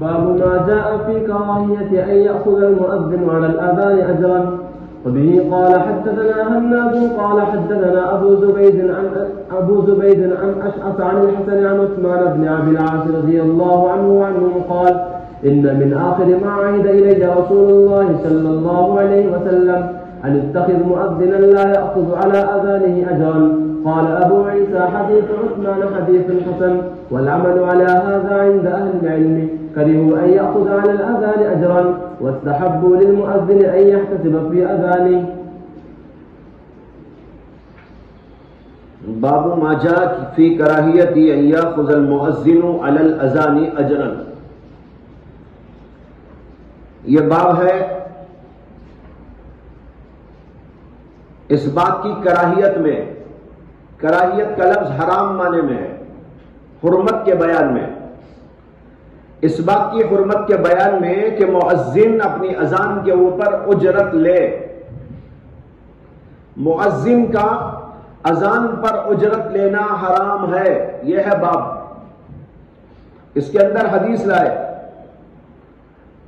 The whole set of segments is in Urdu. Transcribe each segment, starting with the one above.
باب ما جاء في كراهية أن يأخذ المؤذن على الأذان أجرا. وبه قال حدثنا هناد قال حدثنا أبو زبيد عن أشعث عن الحسن عن عثمان بن عبد العاص رضي الله عنه وعنهم قال إن من آخر ما عهد إلي رسول الله صلى الله عليه وسلم أن اتخذ مؤذنا لا يأخذ على أذانه أجرا. قال أبو عيسى حديث عثمان حديث حسن والعمل على هذا عند أهل العلم كرهوا أن يأخذ على الأذان أجرا واستحبوا للمؤذن أن يحتسب في أذانه. باب ما جاء في كراهية أن يأخذ المؤذن على الأذان أجرا. یہ باب ہے اس بات کی کراہیت میں. کراہیت کا لفظ حرام معنی میں ہے، حرمت کے بیان میں. اس بات کی حرمت کے بیان میں کہ مؤذن اپنی اذان کے اوپر اجرت لے. مؤذن کا اذان پر اجرت لینا حرام ہے. یہ ہے باب. اس کے اندر حدیث لائے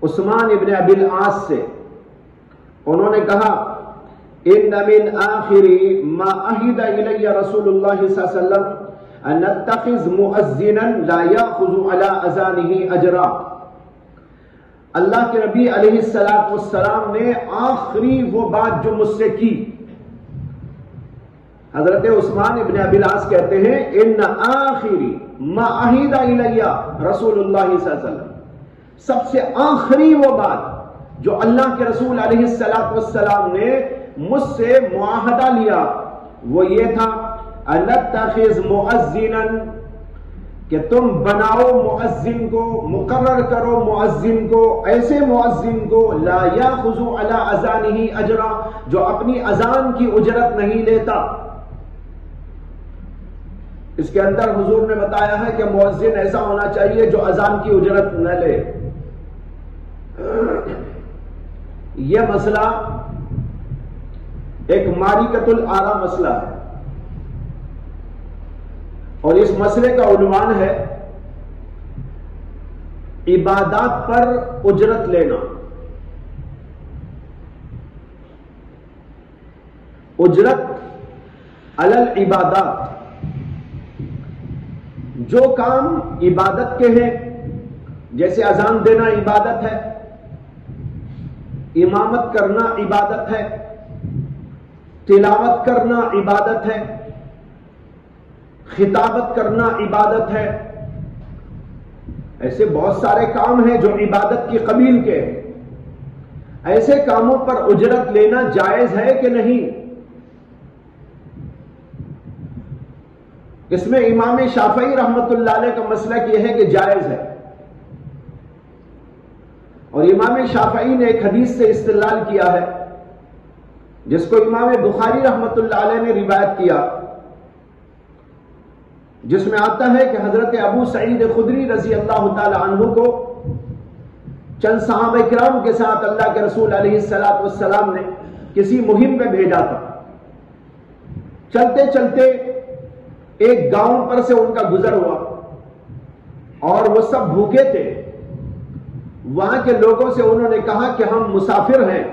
عثمان ابن ابی العاص سے. انہوں نے کہا ان من آخر ما عہد الی رسول اللہ صلی اللہ علیہ وسلم ان نتخذ مؤذنا لا یاخذ علی اذانہ اجرا. اللہ کے نبی علیہ السلام نے آخری وہ بات جو مجھ سے کی. حضرت عثمان ابن ابی العاص کہتے ہیں ان آخری ما عہد الی رسول اللہ صلی اللہ علیہ وسلم، سب سے آخری وہ بات جو اللہ کے رسول علیہ السلام نے مجھ سے معاہدہ لیا وہ یہ تھا ان نتخذ مؤذنا، کہ تم بناؤ مؤذن کو، مقرر کرو مؤذن کو، ایسے مؤذن کو لا یاخذ علی اذانہ اجرا، جو اپنی اذان کی اجرت نہیں لیتا. اس کے اندر حضور نے بتایا ہے کہ مؤذن ایسا ہونا چاہیے جو اذان کی اجرت نہ لے. یہ مسئلہ ایک ماریکۃ الآراء مسئلہ ہے، اور اس مسئلے کا عنوان ہے عبادات پر اجرت لینا. اجرت علی العبادات، جو کام عبادت کے ہیں جیسے اذان دینا عبادت ہے، امامت کرنا عبادت ہے، تلاوت کرنا عبادت ہے، خطابت کرنا عبادت ہے. ایسے بہت سارے کام ہیں جو عبادت کی قبیل کے ہیں. ایسے کاموں پر اجرت لینا جائز ہے کہ نہیں؟ اس میں امام شافعی رحمت اللہ علیہ کا مسلک یہ ہے کہ جائز ہے. اور امام شافعی نے ایک حدیث سے استدلال کیا ہے جس کو امام بخاری رحمت اللہ علیہ نے روایت کیا، جس میں آتا ہے کہ حضرت ابو سعید خدری رضی اللہ تعالی عنہ کو چند صحابہ کرام کے ساتھ اللہ کے رسول علیہ السلام نے کسی مہم پہ بھیجا تھا. چلتے چلتے ایک گاؤں پر سے ان کا گزر ہوا اور وہ سب بھوکے تھے. وہاں کے لوگوں سے انہوں نے کہا کہ ہم مسافر ہیں،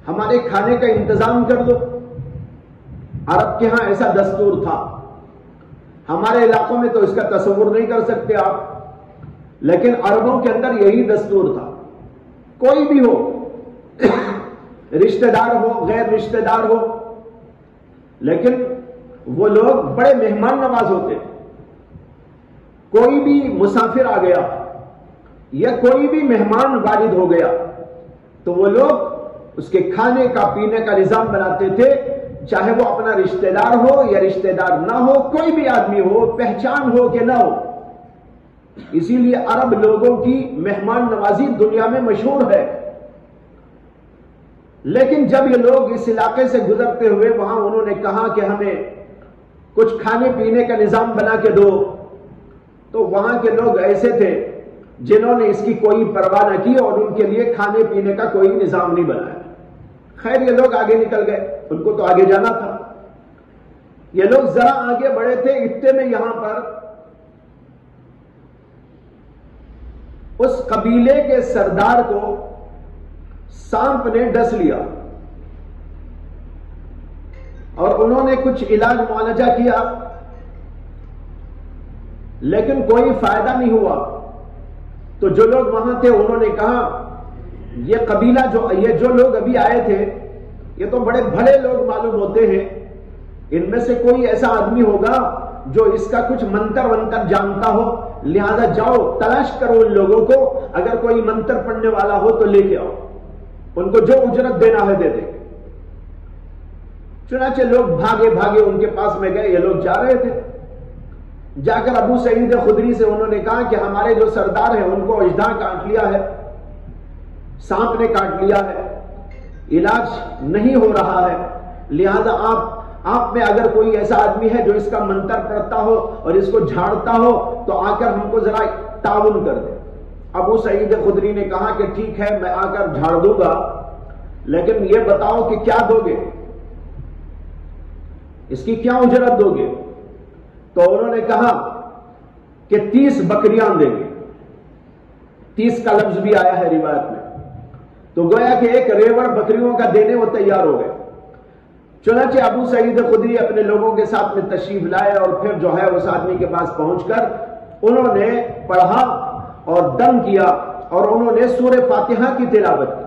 ہمارے کھانے کا انتظام کر دو. عرب کے ہاں ایسا دستور تھا. ہمارے علاقوں میں تو اس کا تصور نہیں کر سکتے آپ، لیکن عربوں کے اندر یہی دستور تھا. کوئی بھی ہو، رشتہ دار ہو، غیر رشتہ دار ہو، لیکن وہ لوگ بڑے مہمان نواز ہوتے. کوئی بھی مسافر آ گیا یا کوئی بھی مہمان وارد ہو گیا تو وہ لوگ اس کے کھانے کا پینے کا نظام بناتے تھے، چاہے وہ اپنا رشتہ دار ہو یا رشتہ دار نہ ہو، کوئی بھی آدمی ہو، پہچان ہو کہ نہ ہو. اسی لیے عرب لوگوں کی مہمان نوازی دنیا میں مشہور ہے. لیکن جب یہ لوگ اس علاقے سے گزرتے ہوئے وہاں انہوں نے کہا کہ ہمیں کچھ کھانے پینے کا نظام بنا کے دو، تو وہاں کے لوگ ایسے تھے جنہوں نے اس کی کوئی پرواہ نہ کی اور ان کے لیے کھانے پینے کا کوئی نظام نہیں بنایا. خیر یہ لوگ آگے نکل گئے، ان کو تو آگے جانا تھا. یہ لوگ ذرا آگے بڑھے تھے، اتنے میں یہاں پر اس قبیلے کے سردار کو سانپ نے ڈس لیا اور انہوں نے کچھ علاج معالجہ کیا لیکن کوئی فائدہ نہیں ہوا. تو جو لوگ وہاں تھے انہوں نے کہا یہ قبیلہ یہ جو لوگ ابھی آئے تھے یہ تو بڑے بھلے لوگ معلوم ہوتے ہیں, ان میں سے کوئی ایسا آدمی ہوگا جو اس کا کچھ منتر ونتر جانتا ہو, لہذا جاؤ تلاش کرو ان لوگوں کو, اگر کوئی منتر پڑھنے والا ہو تو لے کے آؤ, ان کو جو اجرت دینا ہے دے دیں. چنانچہ لوگ بھاگے بھاگے ان کے پاس میں گئے, یہ لوگ جا رہے تھے. جا کر ابو سعید خدری سے انہوں نے کہا کہ ہمارے جو سردار ہیں ان کو اژدہا کاٹ لیا ہے, سانپ نے کاٹ لیا ہے, علاج نہیں ہو رہا ہے, لہذا آپ میں اگر کوئی ایسا آدمی ہے جو اس کا منتر پڑھتا ہو اور اس کو جھاڑتا ہو تو آ کر ہم کو ذرا تعاون کر دے. ابو سعید خدری نے کہا کہ ٹھیک ہے میں آ کر جھاڑ دوں گا, لیکن یہ بتاؤ کہ کیا دو گے, اس کی کیا اجرت دو گے؟ تو انہوں نے کہا کہ 30 بکریاں دیں گے. 30 کا لفظ بھی آیا ہے روایت میں, تو گویا کہ ایک ریوڑ بکریوں کا دینے وہ تیار ہو گئے. چنانچہ ابو سعید خدری اپنے لوگوں کے ساتھ میں تشریف لائے اور پھر جو ہے اس آدمی کے پاس پہنچ کر انہوں نے پڑھا اور دم کیا اور انہوں نے سورہ فاتحہ کی تلاوت کی.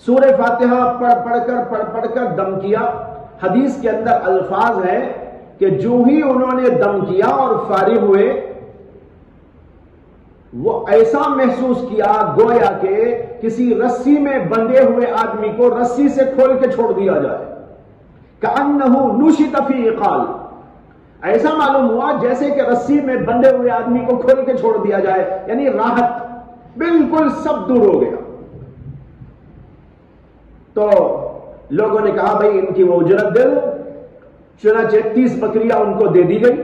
سورہ فاتحہ پڑھ کر دم کیا. حدیث کے اندر الفاظ ہیں کہ جو ہی انہوں نے دم کیا اور فارغ ہوئے وہ ایسا محسوس کیا گویا کہ کسی رسی میں بندھے ہوئے آدمی کو رسی سے کھول کے چھوڑ دیا جائے. کأنہ نشط فی عقال, ایسا معلوم ہوا جیسے کہ رسی میں بندھے ہوئے آدمی کو کھول کے چھوڑ دیا جائے, یعنی راحت بالکل سب دور ہو گیا. تو لوگوں نے کہا بھائی ان کی وہ اجرت دے دو. چنانچہ 30 بکریاں ان کو دے دی گئی.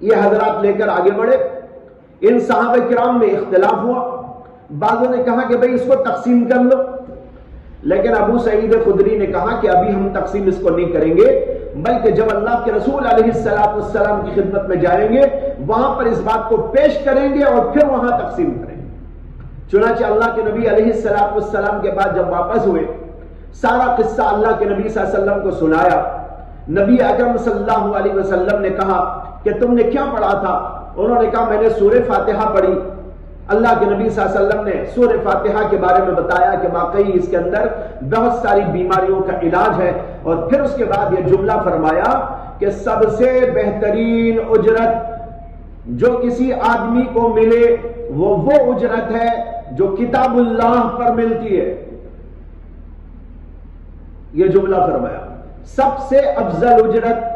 یہ حضرات لے کر آگے بڑھے. ان صحابہ کرام میں اختلاف ہوا, بعضوں نے کہا کہ بھائی اس کو تقسیم کر لو, لیکن ابو سعید خدری نے کہا کہ ابھی ہم تقسیم اس کو نہیں کریں گے, بلکہ جب اللہ کے رسول علیہ السلام کی خدمت میں جائیں گے وہاں پر اس بات کو پیش کریں گے اور پھر وہاں تقسیم کریں گے. چنانچہ اللہ کے نبی علیہ السلام کے بعد جب واپس ہوئے سارا قصہ اللہ کے نبی صلی اللہ علیہ وسلم کو سنایا. نبی اکرم صلی اللہ علیہ وسلم نے کہا کہ تم نے کیا پڑھا تھا؟ انہوں نے کہا میں نے سورہ فاتحہ پڑھی. اللہ کے نبی صلی اللہ علیہ وسلم نے سورہ فاتحہ کے بارے میں بتایا کہ واقعی اس کے اندر بہت ساری بیماریوں کا علاج ہے, اور پھر اس کے بعد یہ جملہ فرمایا کہ سب سے بہترین اجرت جو کسی آدمی کو ملے وہ اجرت ہے جو کتاب اللہ پر ملتی ہے. یہ جملہ فرمایا سب سے افضل اجرت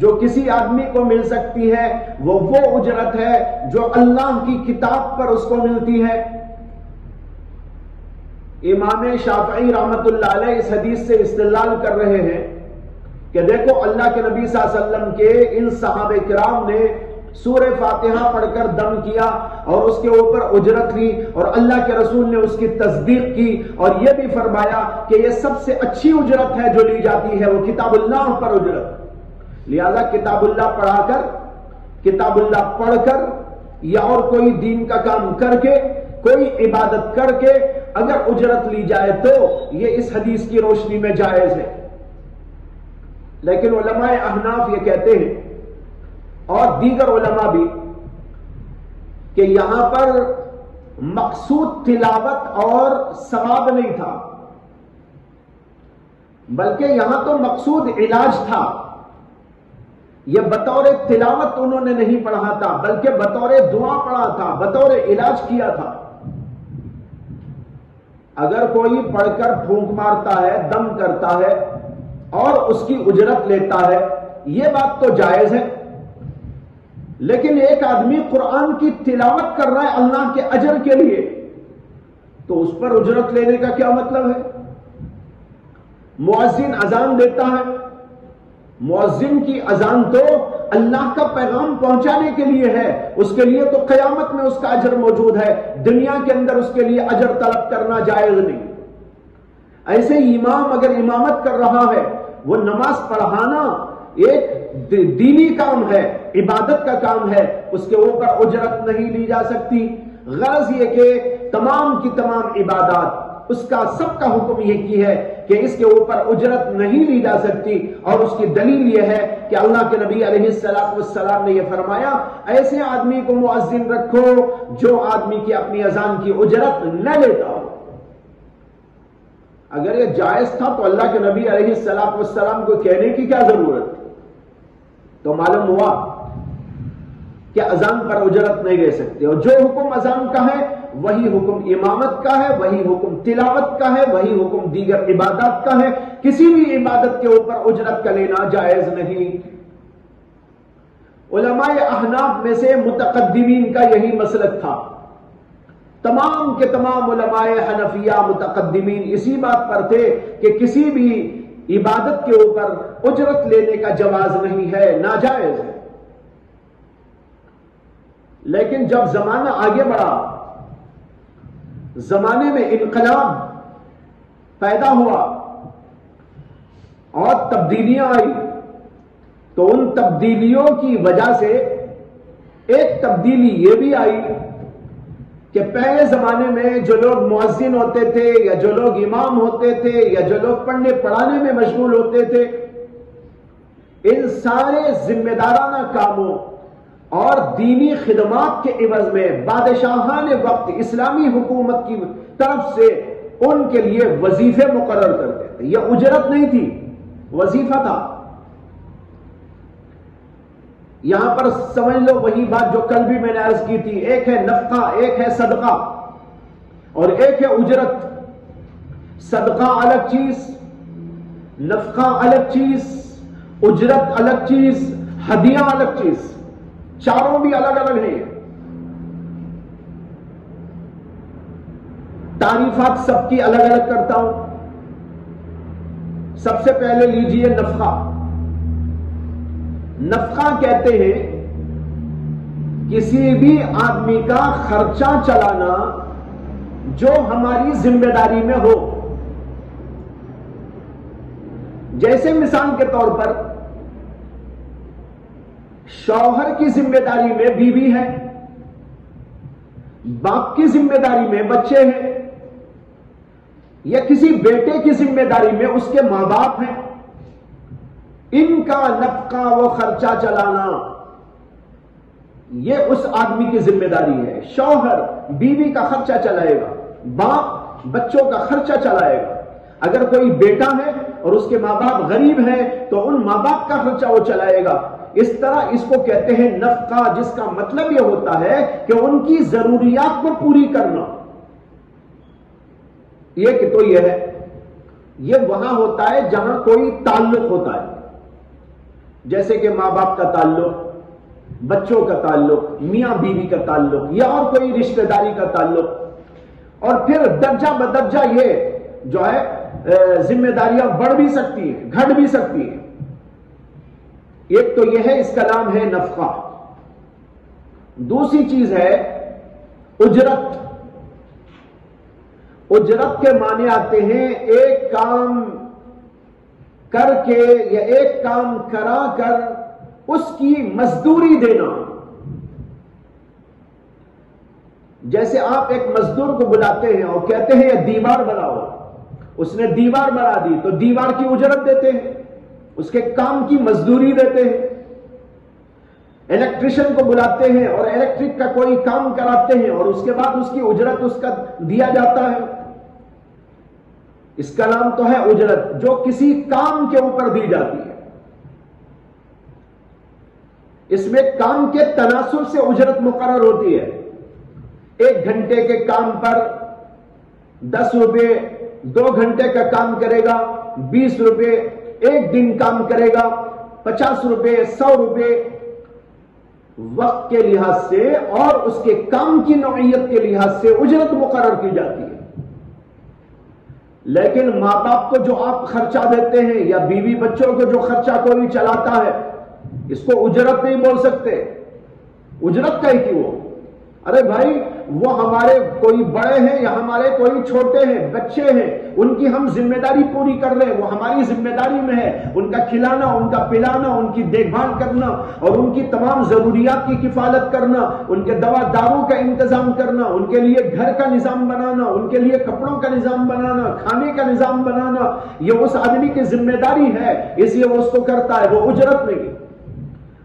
جو کسی آدمی کو مل سکتی ہے وہ اجرت ہے جو اللہ کی کتاب پر اس کو ملتی ہے. امام شافعی رحمت اللہ علیہ اس حدیث سے استدلال کر رہے ہیں کہ دیکھو اللہ کے نبی صلی اللہ علیہ وسلم کے ان صحابہ کرام نے سورہ فاتحہ پڑھ کر دم کیا اور اس کے اوپر اجرت لی, اور اللہ کے رسول نے اس کی تصدیق کی اور یہ بھی فرمایا کہ یہ سب سے اچھی اجرت ہے جو لی جاتی ہے وہ کتاب اللہ پر اجرت. لہذا کتاب اللہ پڑھا کر, کتاب اللہ پڑھ کر یا اور کوئی دین کا کام کر کے, کوئی عبادت کر کے اگر اجرت لی جائے تو یہ اس حدیث کی روشنی میں جائز ہے. لیکن علماء احناف یہ کہتے ہیں اور دیگر علماء بھی کہ یہاں پر مقصود تلاوت اور ثواب نہیں تھا, بلکہ یہاں تو مقصود علاج تھا. یہ بطور تلاوت انہوں نے نہیں پڑھا تھا بلکہ بطور دعا پڑھا تھا, بطور علاج کیا تھا. اگر کوئی پڑھ کر پھونک مارتا ہے, دم کرتا ہے اور اس کی اجرت لیتا ہے یہ بات تو جائز ہے, لیکن ایک آدمی قرآن کی تلاوت کر رہا ہے اللہ کے اجر کے لیے تو اس پر اجرت لینے کا کیا مطلب ہے؟ مؤذن اذان دیتا ہے, مؤذن کی اذان تو اللہ کا پیغام پہنچانے کے لیے ہے, اس کے لیے تو قیامت میں اس کا اجر موجود ہے, دنیا کے اندر اس کے لیے اجر طلب کرنا جائز نہیں. ایسے امام اگر امامت کر رہا ہے وہ نماز پڑھانا ایک دینی کام ہے, عبادت کا کام ہے, اس کے اوپر اجرت نہیں لی جا سکتی. غرض یہ کہ تمام کی تمام عبادات اس کا سب کا حکم یہ کی ہے کہ اس کے اوپر اجرت نہیں لی جا سکتی، اور اس کی دلیل یہ ہے کہ اللہ کے نبی علیہ السلام نے یہ فرمایا ایسے آدمی کو مؤذن رکھو جو آدمی کی اپنی اذان کی اجرت نہ لیتا ہو۔ اگر یہ جائز تھا تو اللہ کے نبی علیہ السلام کو کہنے کی کیا ضرورت؟ تو معلوم ہوا کہ اذان پر اجرت نہیں لے سکتے، اور جو حکم اذان کا ہے وہی حکم امامت کا ہے، وہی حکم تلاوت کا ہے، وہی حکم دیگر عبادات کا ہے۔ کسی بھی عبادت کے اوپر اجرت کا لینا جائز نہیں۔ علماء احناف میں سے متقدمین کا یہی مسلک تھا، تمام کے تمام علماء حنفیہ متقدمین اسی بات پر تھے کہ کسی بھی عبادت کے اوپر اجرت لینے کا جواز نہیں ہے، ناجائز ہے۔ لیکن جب زمانہ آگے بڑھا، زمانے میں انقلاب پیدا ہوا اور تبدیلیاں آئی، تو ان تبدیلیوں کی وجہ سے ایک تبدیلی یہ بھی آئی کہ پہلے زمانے میں جو لوگ مؤذن ہوتے تھے یا جو لوگ امام ہوتے تھے یا جو لوگ پڑھنے پڑھانے میں مشغول ہوتے تھے، ان سارے ذمہ دارانہ کاموں اور دینی خدمات کے عوض میں بادشاہان وقت اسلامی حکومت کی طرف سے ان کے لیے وظیفے مقرر کرتے تھے۔ یہ اجرت نہیں تھی، وظیفہ تھا۔ یہاں پر سمجھ لو وہی بات جو کل بھی میں نے عرض کی تھی، ایک ہے نفقہ، ایک ہے صدقہ، اور ایک ہے اجرت۔ صدقہ الگ چیز، نفقہ الگ چیز، اجرت الگ چیز، ہدیہ الگ چیز، چاروں بھی الگ الگ ہیں۔ تعریفات سب کی الگ الگ کرتا ہوں۔ سب سے پہلے لیجئے نفقہ۔ نفقہ کہتے ہیں کسی بھی آدمی کا خرچہ چلانا جو ہماری ذمہ داری میں ہو۔ جیسے مثال کے طور پر شوہر کی ذمہ داری میں بیوی ہے، باپ کی ذمہ داری میں بچے ہیں، یا کسی بیٹے کی ذمہ داری میں اس کے ماں باپ ہیں۔ ان کا نفقہ و خرچہ چلانا یہ اس آدمی کی ذمہ داری ہے۔ شوہر بیوی کا خرچہ چلائے گا، باپ بچوں کا خرچہ چلائے گا۔ اگر کوئی بیٹا ہے اور اس کے ماں باپ غریب ہیں تو ان ماں باپ کا خرچہ وہ چلائے گا۔ اس طرح اس کو کہتے ہیں نفقہ، جس کا مطلب یہ ہوتا ہے کہ ان کی ضروریات کو پوری کرنا۔ یہ کہ تو یہ ہے، یہ وہاں ہوتا ہے جہاں کوئی تعلق ہوتا ہے، جیسے کہ ماں باپ کا تعلق، بچوں کا تعلق، میاں بیوی کا تعلق، یا اور کوئی رشتہ داری کا تعلق۔ اور پھر درجہ بدرجہ یہ جو ہے ذمہ داریاں بڑھ بھی سکتی ہیں، گھٹ بھی سکتی ہیں۔ ایک تو یہ ہے، اس کا نام ہے نفقہ۔ دوسری چیز ہے اجرت۔ اجرت کے معنی آتے ہیں ایک کام کر کے یا ایک کام کرا کر اس کی مزدوری دینا۔ جیسے آپ ایک مزدور کو بلاتے ہیں اور کہتے ہیں یہ دیوار بناؤ، اس نے دیوار بنا دی تو دیوار کی اجرت دیتے ہیں، اس کے کام کی مزدوری دیتے ہیں۔ الیکٹریشن کو بلاتے ہیں اور الیکٹرک کا کوئی کام کراتے ہیں اور اس کے بعد اس کی اجرت اس کا دیا جاتا ہے۔ اس کا نام تو ہے اجرت، جو کسی کام کے اوپر دی جاتی ہے۔ اس میں کام کے تناسب سے اجرت مقرر ہوتی ہے۔ 1 گھنٹے کے کام پر 10 روپے، 2 گھنٹے کا کام کرے گا 20 روپے، 1 دن کام کرے گا 50 روپے، 100 روپے، وقت کے لحاظ سے اور اس کے کام کی نوعیت کے لحاظ سے اجرت مقرر کی جاتی ہے۔ لیکن ماں باپ کو جو آپ خرچہ دیتے ہیں یا بیوی بچوں کو جو خرچہ کوئی چلاتا ہے، اس کو اجرت نہیں بول سکتے۔ اجرت کا ہی کی وہ؟ ارے بھائی وہ ہمارے کوئی بڑے ہیں یا ہمارے کوئی چھوٹے ہیں، بچے ہیں، ان کی ہم ذمہ داری پوری کر رہے ہیں، وہ ہماری ذمہ داری میں ہے، ان کا کھلانا، ان کا پلانا، ان کی دیکھ بھال کرنا اور ان کی تمام ضروریات کی کفالت کرنا، ان کے دوا دارو کا انتظام کرنا، ان کے لیے گھر کا نظام بنانا، ان کے لیے کپڑوں کا نظام بنانا، کھانے کا نظام بنانا، یہ اس آدمی کی ذمہ داری ہے، اس لیے وہ اس کو کرتا ہے، وہ اجرت نہیں۔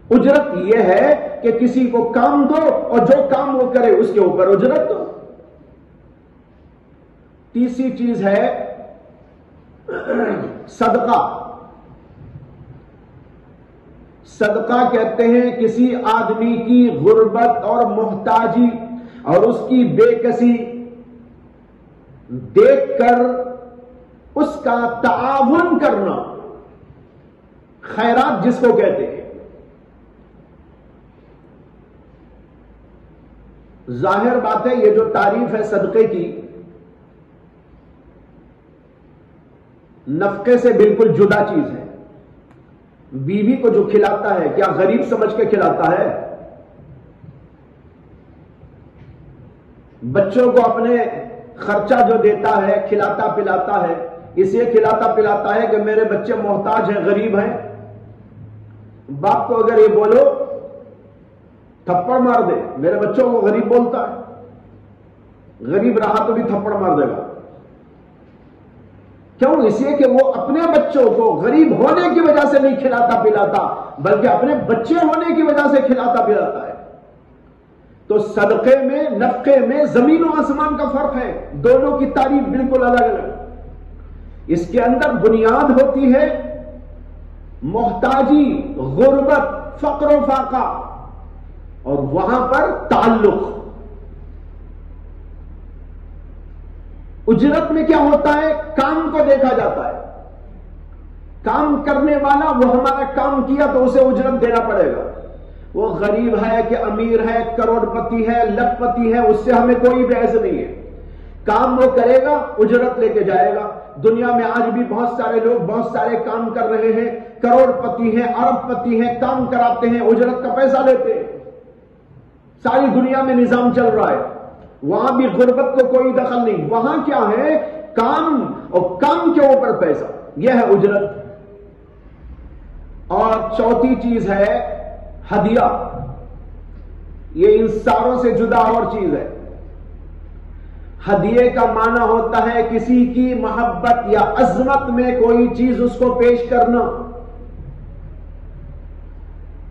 اجرت یہ ہے کہ کسی کو کام دو اور جو کام وہ کرے اس کے اوپر اجرت دو۔ تیسری چیز ہے صدقہ۔ صدقہ کہتے ہیں کسی آدمی کی غربت اور محتاجی اور اس کی بے کسی دیکھ کر اس کا تعاون کرنا، خیرات جس کو کہتے ہیں۔ ظاہر بات ہے یہ جو تعریف ہے صدقے کی، نفقے سے بالکل جدا چیز ہے۔ بیوی کو جو کھلاتا ہے کیا غریب سمجھ کے کھلاتا ہے؟ بچوں کو اپنے خرچہ جو دیتا ہے، کھلاتا پلاتا ہے، اسے کھلاتا پلاتا ہے کہ میرے بچے محتاج ہیں، غریب ہیں۔ باپ کو اگر یہ بولو تھپڑ مار دے، میرے بچوں کو غریب بولتا ہے، غریب رہا تو بھی تھپڑ مار دے گا۔ کیوں؟ اس لیے کہ وہ اپنے بچوں کو غریب ہونے کی وجہ سے نہیں کھلاتا پلاتا، بلکہ اپنے بچے ہونے کی وجہ سے کھلاتا پلاتا ہے۔ تو صدقے میں، نفقے میں زمین و آسمان کا فرق ہے، دونوں کی تعریف بالکل الگ الگ۔ اس کے اندر بنیاد ہوتی ہے محتاجی، غربت، فقر و فاقہ، اور وہاں پر تعلق۔ اجرت میں کیا ہوتا ہے؟ کام کو دیکھا جاتا ہے، کام کرنے والا وہ ہمارا کام کیا تو اسے اجرت دینا پڑے گا۔ وہ غریب ہے کہ امیر ہے، کروڑ پتی ہے، لکھ پتی ہے، اس سے ہمیں کوئی بحث نہیں ہے۔ کام وہ کرے گا، اجرت لے کے جائے گا۔ دنیا میں آج بھی بہت سارے لوگ بہت سارے کام کر رہے ہیں، کروڑ پتی ہیں، ارب پتی ہیں، کام کراتے ہیں، اجرت کا پیسہ لیتے ہیں۔ ساری دنیا میں نظام چل رہا ہے، وہاں بھی غربت کو کوئی دخل نہیں۔ وہاں کیا ہے؟ کام، اور کام کے اوپر پیسہ، یہ ہے اجرت۔ اور چوتھی چیز ہے ہدیہ۔ یہ ان ساروں سے جدا اور چیز ہے۔ ہدیے کا معنی ہوتا ہے کسی کی محبت یا عظمت میں کوئی چیز اس کو پیش کرنا۔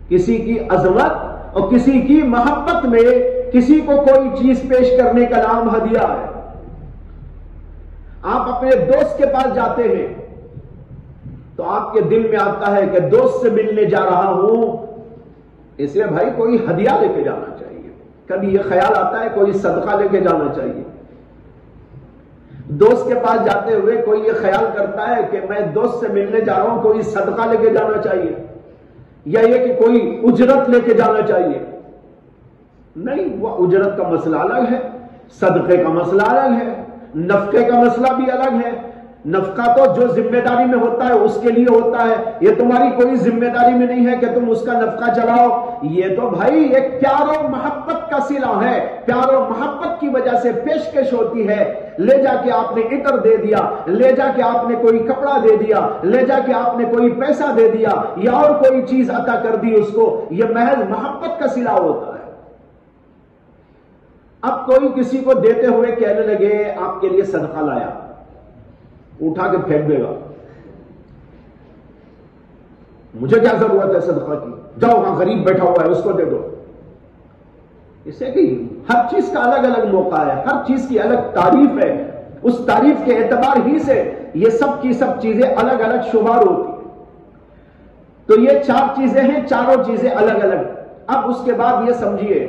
کسی کی عظمت اور کسی کی محبت میں کسی کو کوئی چیز پیش کرنے کا نام ہدیہ ہے۔ آپ اپنے دوست کے پاس جاتے ہیں تو آپ کے دل میں آتا ہے کہ دوست سے ملنے جا رہا ہوں، اس لیے بھائی کوئی ہدیہ لے کے جانا چاہیے۔ کبھی یہ خیال آتا ہے کوئی صدقہ لے کے جانا چاہیے۔ دوست کے پاس جاتے ہوئے کوئی یہ خیال کرتا ہے کہ میں دوست سے ملنے جا رہا ہوں، کوئی صدقہ لے کے جانا چاہیے، یا یہ کہ کوئی اجرت لے کے جانا چاہیے؟ نہیں، وہ اجرت کا مسئلہ الگ ہے، صدقے کا مسئلہ الگ ہے، نفقے کا مسئلہ بھی الگ ہے۔ نفقہ تو جو ذمہ داری میں ہوتا ہے اس کے لیے ہوتا ہے، یہ تمہاری کوئی ذمہ داری میں نہیں ہے کہ تم اس کا نفقہ چلاؤ۔ یہ تو بھائی ایک پیار و محبت کا صلہ ہے، پیار و محبت کی وجہ سے پیشکش ہوتی ہے۔ لے جا کے آپ نے عطر دے دیا، لے جا کے آپ نے کوئی کپڑا دے دیا، لے جا کے آپ نے کوئی پیسہ دے دیا یا اور کوئی چیز عطا کر دی اس کو، یہ محض محبت کا صلہ ہوتا ہے۔ اب کوئی کسی کو دیتے ہوئے کہنے لگے آپ کے لیے صدقہ لایا، اٹھا کے پھینک دے گا، مجھے کیا ضرورت ہے صدقہ کی، جاؤ وہاں غریب بیٹھا ہوا ہے اس کو دے دو۔ اسے کہ ہر چیز کا الگ الگ موقع ہے، ہر چیز کی الگ تعریف ہے، اس تعریف کے اعتبار ہی سے یہ سب کی سب چیزیں الگ الگ شمار ہوتی ہیں۔ تو یہ چار چیزیں ہیں، چاروں چیزیں الگ الگ۔ اب اس کے بعد یہ سمجھیے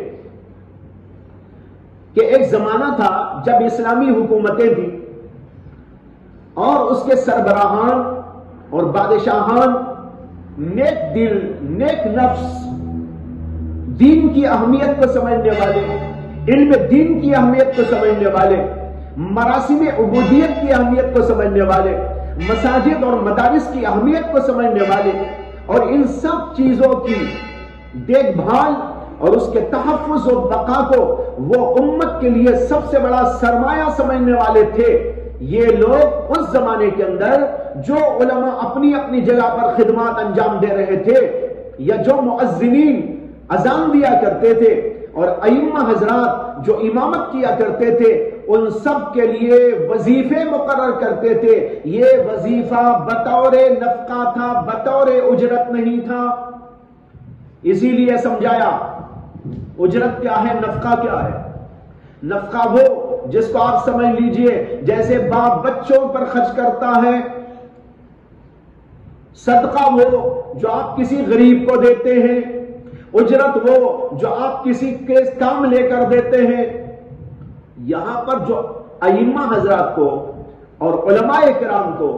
کہ ایک زمانہ تھا جب اسلامی حکومتیں تھیں اور اس کے سربراہان اور بادشاہان نیک دل، نیک نفس، دین کی اہمیت کو سمجھنے والے، علم دین کی اہمیت کو سمجھنے والے، مراسم عبودیت کی اہمیت کو سمجھنے والے، مساجد اور مدارس کی اہمیت کو سمجھنے والے، اور ان سب چیزوں کی دیکھ بھال اور اس کے تحفظ و بقا کو وہ امت کے لیے سب سے بڑا سرمایہ سمجھنے والے تھے۔ یہ لوگ اس زمانے کے اندر جو علماء اپنی اپنی جگہ پر خدمات انجام دے رہے تھے، یا جو مؤذنین اذان دیا کرتے تھے اور ائمہ حضرات جو امامت کیا کرتے تھے، ان سب کے لیے وظیفے مقرر کرتے تھے۔ یہ وظیفہ بطور نفقہ تھا، بطور اجرت نہیں تھا۔ اسی لیے سمجھایا اجرت کیا ہے، نفقہ کیا ہے۔ نفقہ وہ جس کو آپ سمجھ لیجئے جیسے باپ بچوں پر خرچ کرتا ہے، صدقہ وہ جو آپ کسی غریب کو دیتے ہیں، اجرت وہ جو آپ کسی کے کام لے کر دیتے ہیں۔ یہاں پر جو ائمہ حضرات کو اور علماء کرام کو،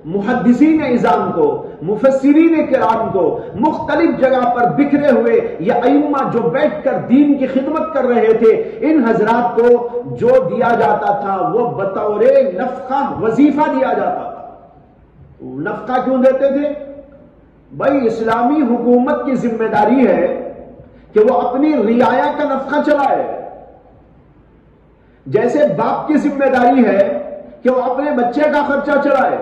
محدثین اعظام کو، مفسرین کرام کو مختلف جگہ پر بکھرے ہوئے یہ ائمہ جو بیٹھ کر دین کی خدمت کر رہے تھے، ان حضرات کو جو دیا جاتا تھا وہ بطور نفقہ وظیفہ دیا جاتا تھا۔ نفقہ کیوں دیتے تھے؟ بھائی اسلامی حکومت کی ذمہ داری ہے کہ وہ اپنی رعایا کا نفقہ چلائے، جیسے باپ کی ذمہ داری ہے کہ وہ اپنے بچے کا خرچہ چلائے،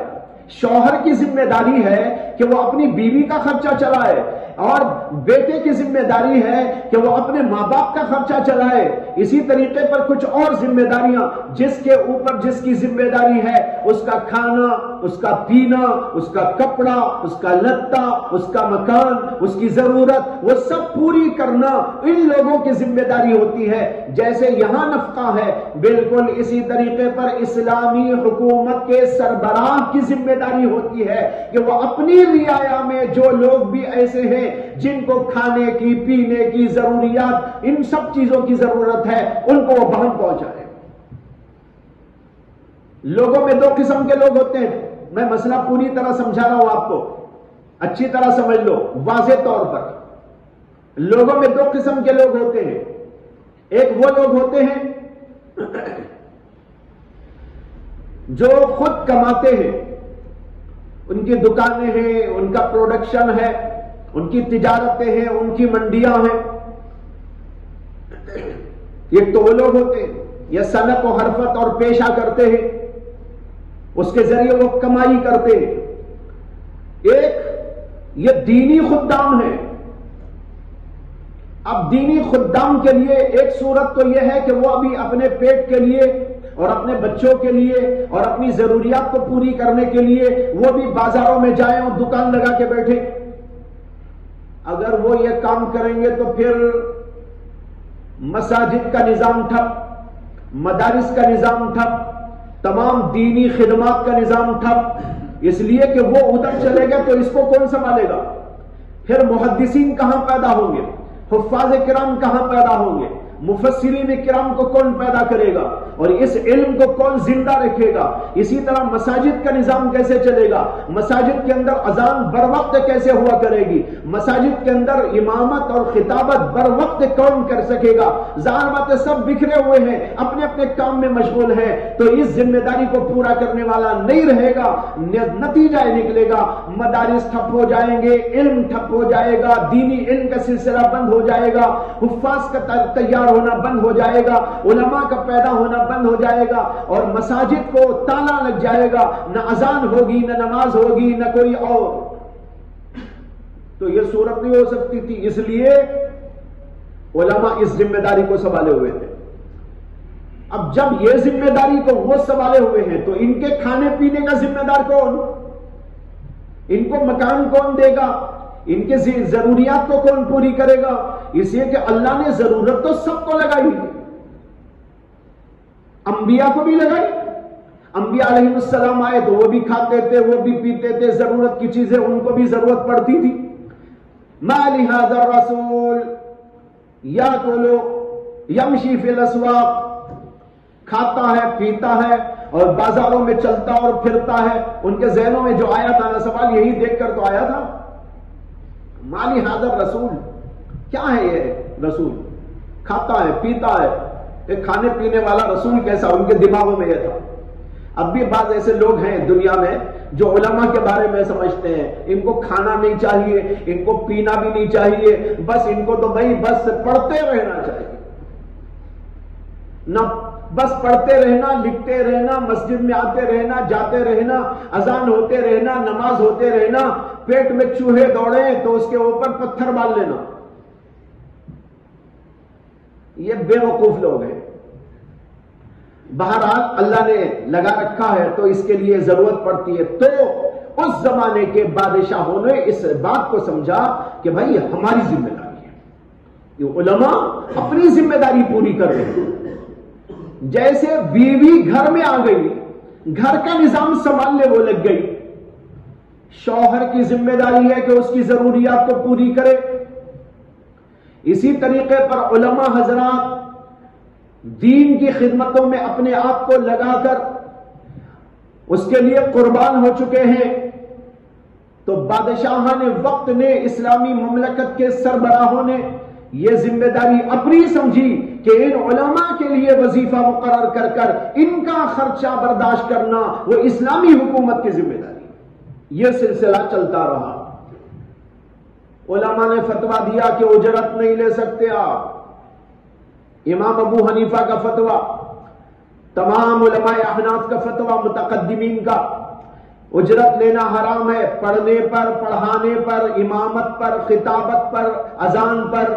شوہر کی ذمہ داری ہے کہ وہ اپنی بیوی کا خرچہ چلائے، اور بیٹے کی ذمہ داری ہے کہ وہ اپنے ماں باپ کا خرچہ چلائے۔ اسی طریقے پر کچھ اور ذمہ داریاں جس کے اوپر جس کی ذمہ داری ہے، اس کا کھانا، اس کا پینا، اس کا کپڑا، اس کا لتا، اس کا مکان، اس کی ضرورت، وہ سب پوری کرنا ان لوگوں کی ذمہ داری ہوتی ہے۔ جیسے یہاں نفقہ ہے، بالکل اسی طریقے پر اسلامی حکومت کے سربراہ کی ذمہ داری ہوتی ہے کہ وہ اپنی رعایا میں جو لوگ بھی ایسے ہیں جن کو کھانے کی، پینے کی ضروریات، ان سب چیزوں کی ضرورت ہے، ان کو وہ بہم پہنچائے۔ لوگوں میں دو قسم کے لوگ ہوتے ہیں، میں مسئلہ پوری طرح سمجھا رہا ہوں آپ کو، اچھی طرح سمجھ لو واضح طور پر۔ لوگوں میں دو قسم کے لوگ ہوتے ہیں، ایک وہ لوگ ہوتے ہیں جو خود کماتے ہیں، ان کی دکانیں ہیں، ان کا پروڈکشن ہے، ان کی تجارتیں ہیں، ان کی منڈیاں ہیں۔ یہ تو وہ لوگ ہوتے ہیں یہ صنعت و حرفت اور پیشہ کرتے ہیں، اس کے ذریعے وہ کمائی کرتے ہیں۔ ایک یہ دینی خدام ہے۔ اب دینی خدام کے لیے ایک صورت تو یہ ہے کہ وہ ابھی اپنے پیٹ کے لیے اور اپنے بچوں کے لیے اور اپنی ضروریات کو پوری کرنے کے لیے وہ بھی بازاروں میں جائیں اور دکان لگا کے بیٹھے۔ اگر وہ یہ کام کریں گے تو پھر مساجد کا نظام ٹھپ، مدارس کا نظام ٹھپ، تمام دینی خدمات کا نظام ٹھپ، اس لیے کہ وہ ادھر چلے گا تو اس کو کون سنبھالے گا؟ پھر محدثین کہاں پیدا ہوں گے؟ حفاظ کرام کہاں پیدا ہوں گے؟ مفسرین کرام کو کون پیدا کرے گا اور اس علم کو کون زندہ رکھے گا؟ اسی طرح مساجد کا نظام کیسے چلے گا؟ مساجد کے اندر اذان بر وقت کیسے ہوا کرے گی؟ مساجد کے اندر امامت اور خطابت بر وقت کون کر سکے گا؟ ظاہر بات ہے سب بکھرے ہوئے ہیں، اپنے اپنے کام میں مشغول ہیں، تو اس ذمہ داری کو پورا کرنے والا نہیں رہے گا، نتیجہ نکلے گا مدارس ٹھپ ہو جائیں گے، علم ٹھپ ہو جائے گا، دینی علم کا سلسلہ بند ہو جائے گا، حفاظ کا تیار ہونا بند ہو جائے گا، علماء کا پیدا ہونا بند ہو جائے گا، اور مساجد کو تالا لگ جائے گا، نہ اذان ہوگی، نہ نماز ہوگی، نہ کوئی اور۔ تو یہ صورت نہیں ہو سکتی تھی، اس لیے علماء اس ذمہ داری کو سنبھالے ہوئے تھے۔ اب جب یہ ذمہ داری کو وہ سنبھالے ہوئے ہیں تو ان کے کھانے پینے کا ذمہ دار کون؟ ان کو مکان کون دے گا؟ ان کے ضروریات کو کون پوری کرے گا؟ اس لیے کہ اللہ نے ضرورت تو سب کو لگائی، انبیاء کو بھی لگائی۔ انبیاء علیہ السلام آئے تو وہ بھی کھاتے تھے، وہ بھی پیتے تھے، ضرورت کی چیزیں ان کو بھی ضرورت پڑتی تھی۔ ما لہذا الرسول یاکل یمشی فی الاسواق، کھاتا ہے، پیتا ہے اور بازاروں میں چلتا اور پھرتا ہے۔ ان کے ذہنوں میں جو آیا تھا نا سوال یہی دیکھ کر تو آیا تھا، مالی حاضر رسول، کیا ہے یہ رسول؟ کھاتا ہے، پیتا ہے، ایک کھانے پینے والا رسول کیسا؟ ان کے دماغوں میں یہ تھا۔ اب بھی بعض ایسے لوگ ہیں دنیا میں جو علماء کے بارے میں سمجھتے ہیں ان کو کھانا نہیں چاہیے، ان کو پینا بھی نہیں چاہیے، بس ان کو تو بھائی بس پڑھتے رہنا چاہیے، نہ بس پڑھتے رہنا، لکھتے رہنا، مسجد میں آتے رہنا، جاتے رہنا، اذان ہوتے رہنا، نماز ہوتے رہنا، پیٹ میں چوہے دوڑے تو اس کے اوپر پتھر ڈال لینا، یہ بے وقوف لوگ ہیں۔ بہرحال اللہ نے لگا رکھا ہے تو اس کے لیے ضرورت پڑتی ہے۔ تو اس زمانے کے بادشاہوں نے اس بات کو سمجھا کہ بھائی ہماری ذمہ داری ہے، یہ علماء اپنی ذمہ داری پوری کر رہے ہیں۔ جیسے بیوی گھر میں آ گئی، گھر کا نظام سنبھالنے وہ لگ گئی، شوہر کی ذمہ داری ہے کہ اس کی ضروریات کو پوری کرے۔ اسی طریقے پر علماء حضرات دین کی خدمتوں میں اپنے آپ کو لگا کر اس کے لیے قربان ہو چکے ہیں۔ تو بادشاہان وقت نے، اسلامی مملکت کے سربراہوں نے یہ ذمہ داری اپنی سمجھی کہ ان علماء کے لیے وظیفہ مقرر کر کر ان کا خرچہ برداشت کرنا وہ اسلامی حکومت کی ذمہ داری۔ یہ سلسلہ چلتا رہا۔ علماء نے فتویٰ دیا کہ اجرت نہیں لے سکتے آپ۔ امام ابو حنیفہ کا فتویٰ، تمام علماء احناف کا فتویٰ، متقدمین کا، اجرت لینا حرام ہے، پڑھنے پر، پڑھانے پر، امامت پر، خطابت پر، اذان پر،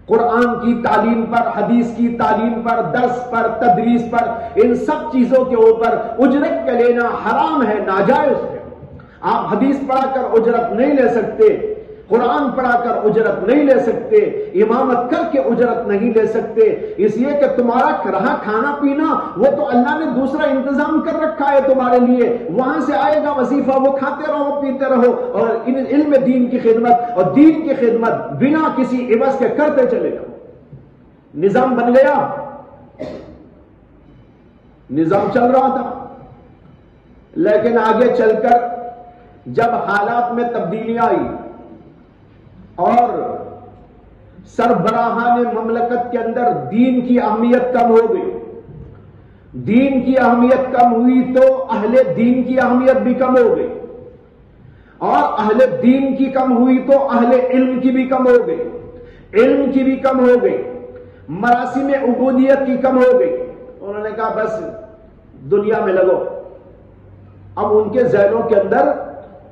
قرآن کی تعلیم پر، حدیث کی تعلیم پر، درس پر، تدریس پر، ان سب چیزوں کے اوپر اجرت کا لینا حرام ہے، ناجائز ہے۔ آپ حدیث پڑھا کر اجرت نہیں لے سکتے، قرآن پڑھا کر اجرت نہیں لے سکتے، امامت کر کے اجرت نہیں لے سکتے، اس لیے کہ تمہارا رہا کھانا پینا وہ تو اللہ نے دوسرا انتظام کر رکھا ہے تمہارے لیے، وہاں سے آئے گا وظیفہ، وہ کھاتے رہو پیتے رہو اور علم دین کی خدمت اور دین کی خدمت بنا کسی عوض کے کرتے چلے جاؤ۔ نظام بن گیا، نظام چل رہا تھا، لیکن آگے چل کر جب حالات میں تبدیلیاں آئی اور سربراہان مملکت کے اندر دین کی اہمیت کم ہو گئی، دین کی اہمیت کم ہوئی تو اہل دین کی اہمیت بھی کم ہو گئی، اور اہل دین کی کم ہوئی تو اہل علم کی بھی کم ہو گئی، علم کی بھی کم ہو گئی، مراسم عبودیت کی کم ہو گئی۔ انہوں نے کہا بس دنیا میں لگو۔ اب ان کے ذہنوں کے اندر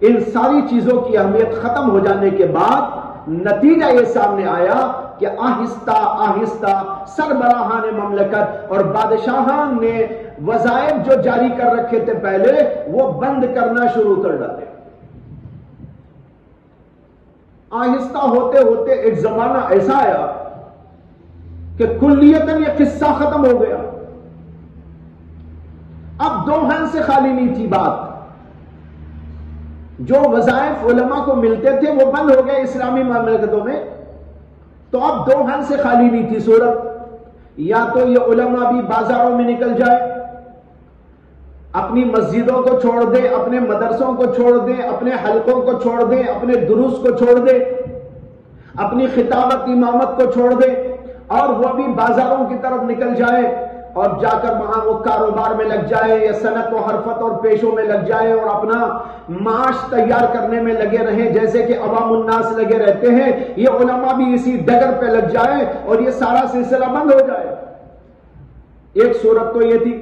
ان ساری چیزوں کی اہمیت ختم ہو جانے کے بعد نتیجہ یہ سامنے آیا کہ آہستہ آہستہ سربراہان مملکت اور بادشاہان نے وظائف جو جاری کر رکھے تھے پہلے وہ بند کرنا شروع کر ڈالے۔ آہستہ ہوتے ہوتے ایک زمانہ ایسا آیا کہ کلیتاً یہ قصہ ختم ہو گیا۔ اب دو ہاتھ سے خالی نہیں تھی بات، جو وظائف علماء کو ملتے تھے وہ بند ہو گئے اسلامی مملکتوں میں، تو اب دو ہاتھ سے خالی نہیں تھی صورت، یا تو یہ علماء بھی بازاروں میں نکل جائے، اپنی مسجدوں کو چھوڑ دے، اپنے مدرسوں کو چھوڑ دے، اپنے حلقوں کو چھوڑ دے، اپنے دروس کو چھوڑ دے، اپنی خطابت امامت کو چھوڑ دے اور وہ بھی بازاروں کی طرف نکل جائے اور جا کر وہاں وہ کاروبار میں لگ جائے یا صنعت و حرفت اور پیشوں میں لگ جائے اور اپنا معاش تیار کرنے میں لگے رہیں جیسے کہ عوام الناس لگے رہتے ہیں، یہ علماء بھی اسی ڈگر پہ لگ جائے اور یہ سارا سلسلہ بند ہو جائے۔ ایک صورت تو یہ تھی،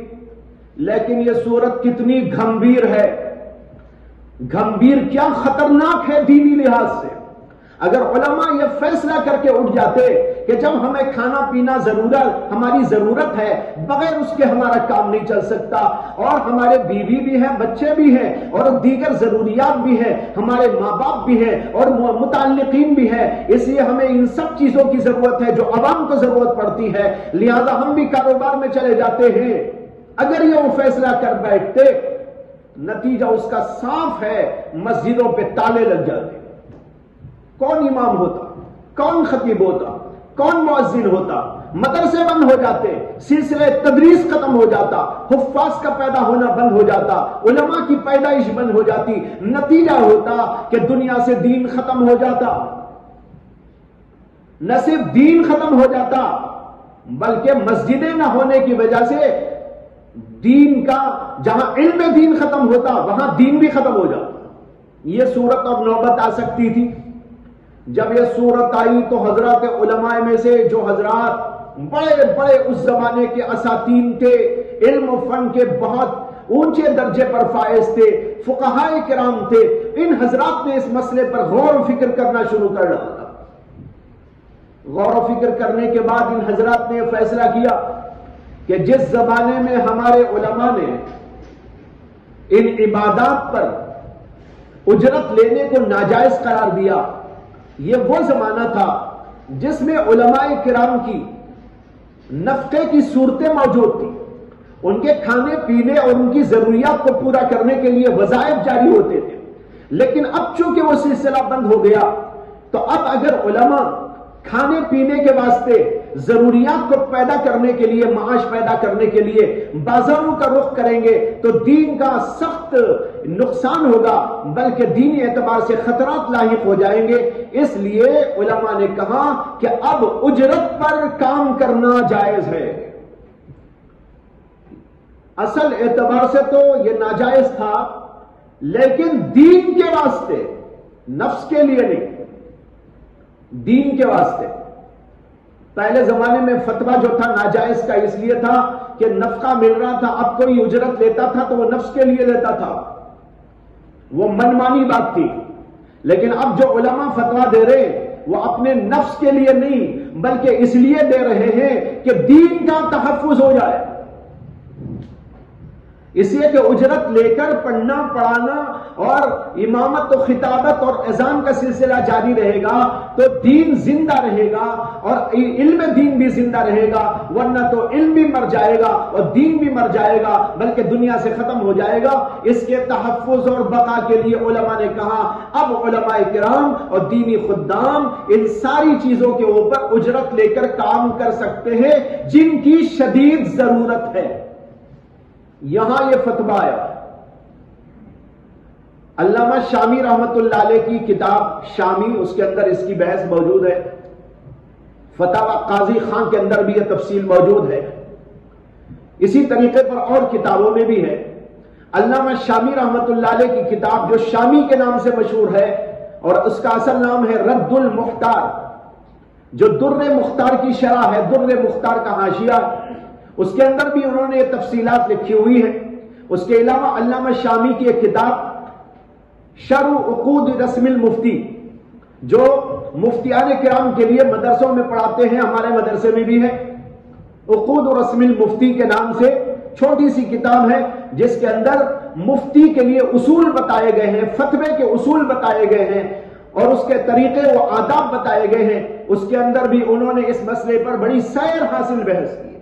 لیکن یہ صورت کتنی گھمبیر ہے، گھمبیر کیا خطرناک ہے دینی لحاظ سے۔ اگر علماء یہ فیصلہ کر کے اٹھ جاتے کہ جب ہمیں کھانا پینا ہماری ضرورت ہے، بغیر اس کے ہمارا کام نہیں چل سکتا، اور ہمارے بیوی بھی ہیں، بچے بھی ہیں اور دیگر ضروریات بھی ہیں، ہمارے ماں باپ بھی ہیں اور متعلقین بھی ہیں، اس لیے ہمیں ان سب چیزوں کی ضرورت ہے جو عوام کو ضرورت پڑتی ہے، لہذا ہم بھی کاروبار میں چلے جاتے ہیں۔ اگر یہ وہ فیصلہ کر بیٹھتے، نتیجہ اس کا صاف ہے، مسجدوں پہ تالے لگ جاتے، کون امام ہوتا، کون خطیب ہوتا، کون مؤذن ہوتا، مدرسے بند ہو جاتے، سلسلہ تدریس ختم ہو جاتا، حفاظ کا پیدا ہونا بند ہو جاتا، علماء کی پیدائش بند ہو جاتی، نتیجہ ہوتا کہ دنیا سے دین ختم ہو جاتا۔ نہ صرف دین ختم ہو جاتا بلکہ مسجدیں نہ ہونے کی وجہ سے دین کا جہاں علم دین ختم ہوتا وہاں دین بھی ختم ہو جاتا. یہ صورت اور نوبت آ سکتی تھی. جب یہ صورت آئی تو حضرات علماء میں سے جو حضرات بڑے بڑے اس زمانے کے اساتین تھے، علم و فن کے بہت اونچے درجے پر فائز تھے، فقہائے کرام تھے، ان حضرات نے اس مسئلے پر غور و فکر کرنا شروع کر ڈالا. غور و فکر کرنے کے بعد ان حضرات نے یہ فیصلہ کیا کہ جس زمانے میں ہمارے علماء نے ان عبادات پر اجرت لینے کو ناجائز قرار دیا، یہ وہ زمانہ تھا جس میں علماء کرام کی نفقے کی صورتیں موجود تھیں. ان کے کھانے پینے اور ان کی ضروریات کو پورا کرنے کے لیے وظائف جاری ہوتے تھے. لیکن اب چونکہ وہ سلسلہ بند ہو گیا تو اب اگر علماء کھانے پینے کے واسطے ضروریات کو پیدا کرنے کے لیے، معاش پیدا کرنے کے لیے بازاروں کا رخ کریں گے تو دین کا سخت نقصان ہوگا، بلکہ دینی اعتبار سے خطرات لاحق ہو جائیں گے. اس لیے علماء نے کہا کہ اب اجرت پر کام کرنا جائز ہے. اصل اعتبار سے تو یہ ناجائز تھا، لیکن دین کے واسطے، نفس کے لیے نہیں، دین کے واسطے. پہلے زمانے میں فتویٰ جو تھا ناجائز کا اس لیے تھا کہ نفقہ مل رہا تھا. اب کوئی اجرت لیتا تھا تو وہ نفس کے لیے لیتا تھا، وہ منمانی بات تھی. لیکن اب جو علماء فتویٰ دے رہے وہ اپنے نفس کے لیے نہیں بلکہ اس لیے دے رہے ہیں کہ دین کا تحفظ ہو جائے. اس لیے کہ اجرت لے کر پڑھنا پڑھانا اور امامت و خطابت اور اذان کا سلسلہ جاری رہے گا تو دین زندہ رہے گا اور علم دین بھی زندہ رہے گا، ورنہ تو علم بھی مر جائے گا اور دین بھی مر جائے گا، بلکہ دنیا سے ختم ہو جائے گا. اس کے تحفظ اور بقا کے لیے علماء نے کہا اب علماء کرام اور دینی خدام ان ساری چیزوں کے اوپر اجرت لے کر کام کر سکتے ہیں جن کی شدید ضرورت ہے. یہاں یہ فتویٰ آیا. علامہ شامی رحمت اللہ علیہ کی کتاب شامی، اس کے اندر اس کی بحث موجود ہے. فتاوی قاضی خان کے اندر بھی یہ تفصیل موجود ہے. اسی طریقے پر اور کتابوں میں بھی ہے. علامہ شامی رحمت اللہ علیہ کی کتاب جو شامی کے نام سے مشہور ہے اور اس کا اصل نام ہے رد المختار، جو در مختار کی شرح ہے، در مختار کا حاشیہ، اس کے اندر بھی انہوں نے یہ تفصیلات لکھی ہوئی ہیں. اس کے علاوہ علامہ شامی کی ایک کتاب شرح عقود رسم المفتی جو مفتیان کرام کے لیے مدرسوں میں پڑھاتے ہیں، ہمارے مدرسے میں بھی ہے. عقود رسم المفتی کے نام سے چھوٹی سی کتاب ہے جس کے اندر مفتی کے لیے اصول بتائے گئے ہیں، فتوے کے اصول بتائے گئے ہیں اور اس کے طریقے و آداب بتائے گئے ہیں. اس کے اندر بھی انہوں نے اس مسئلے پر بڑی سیر حاصل بحث کی.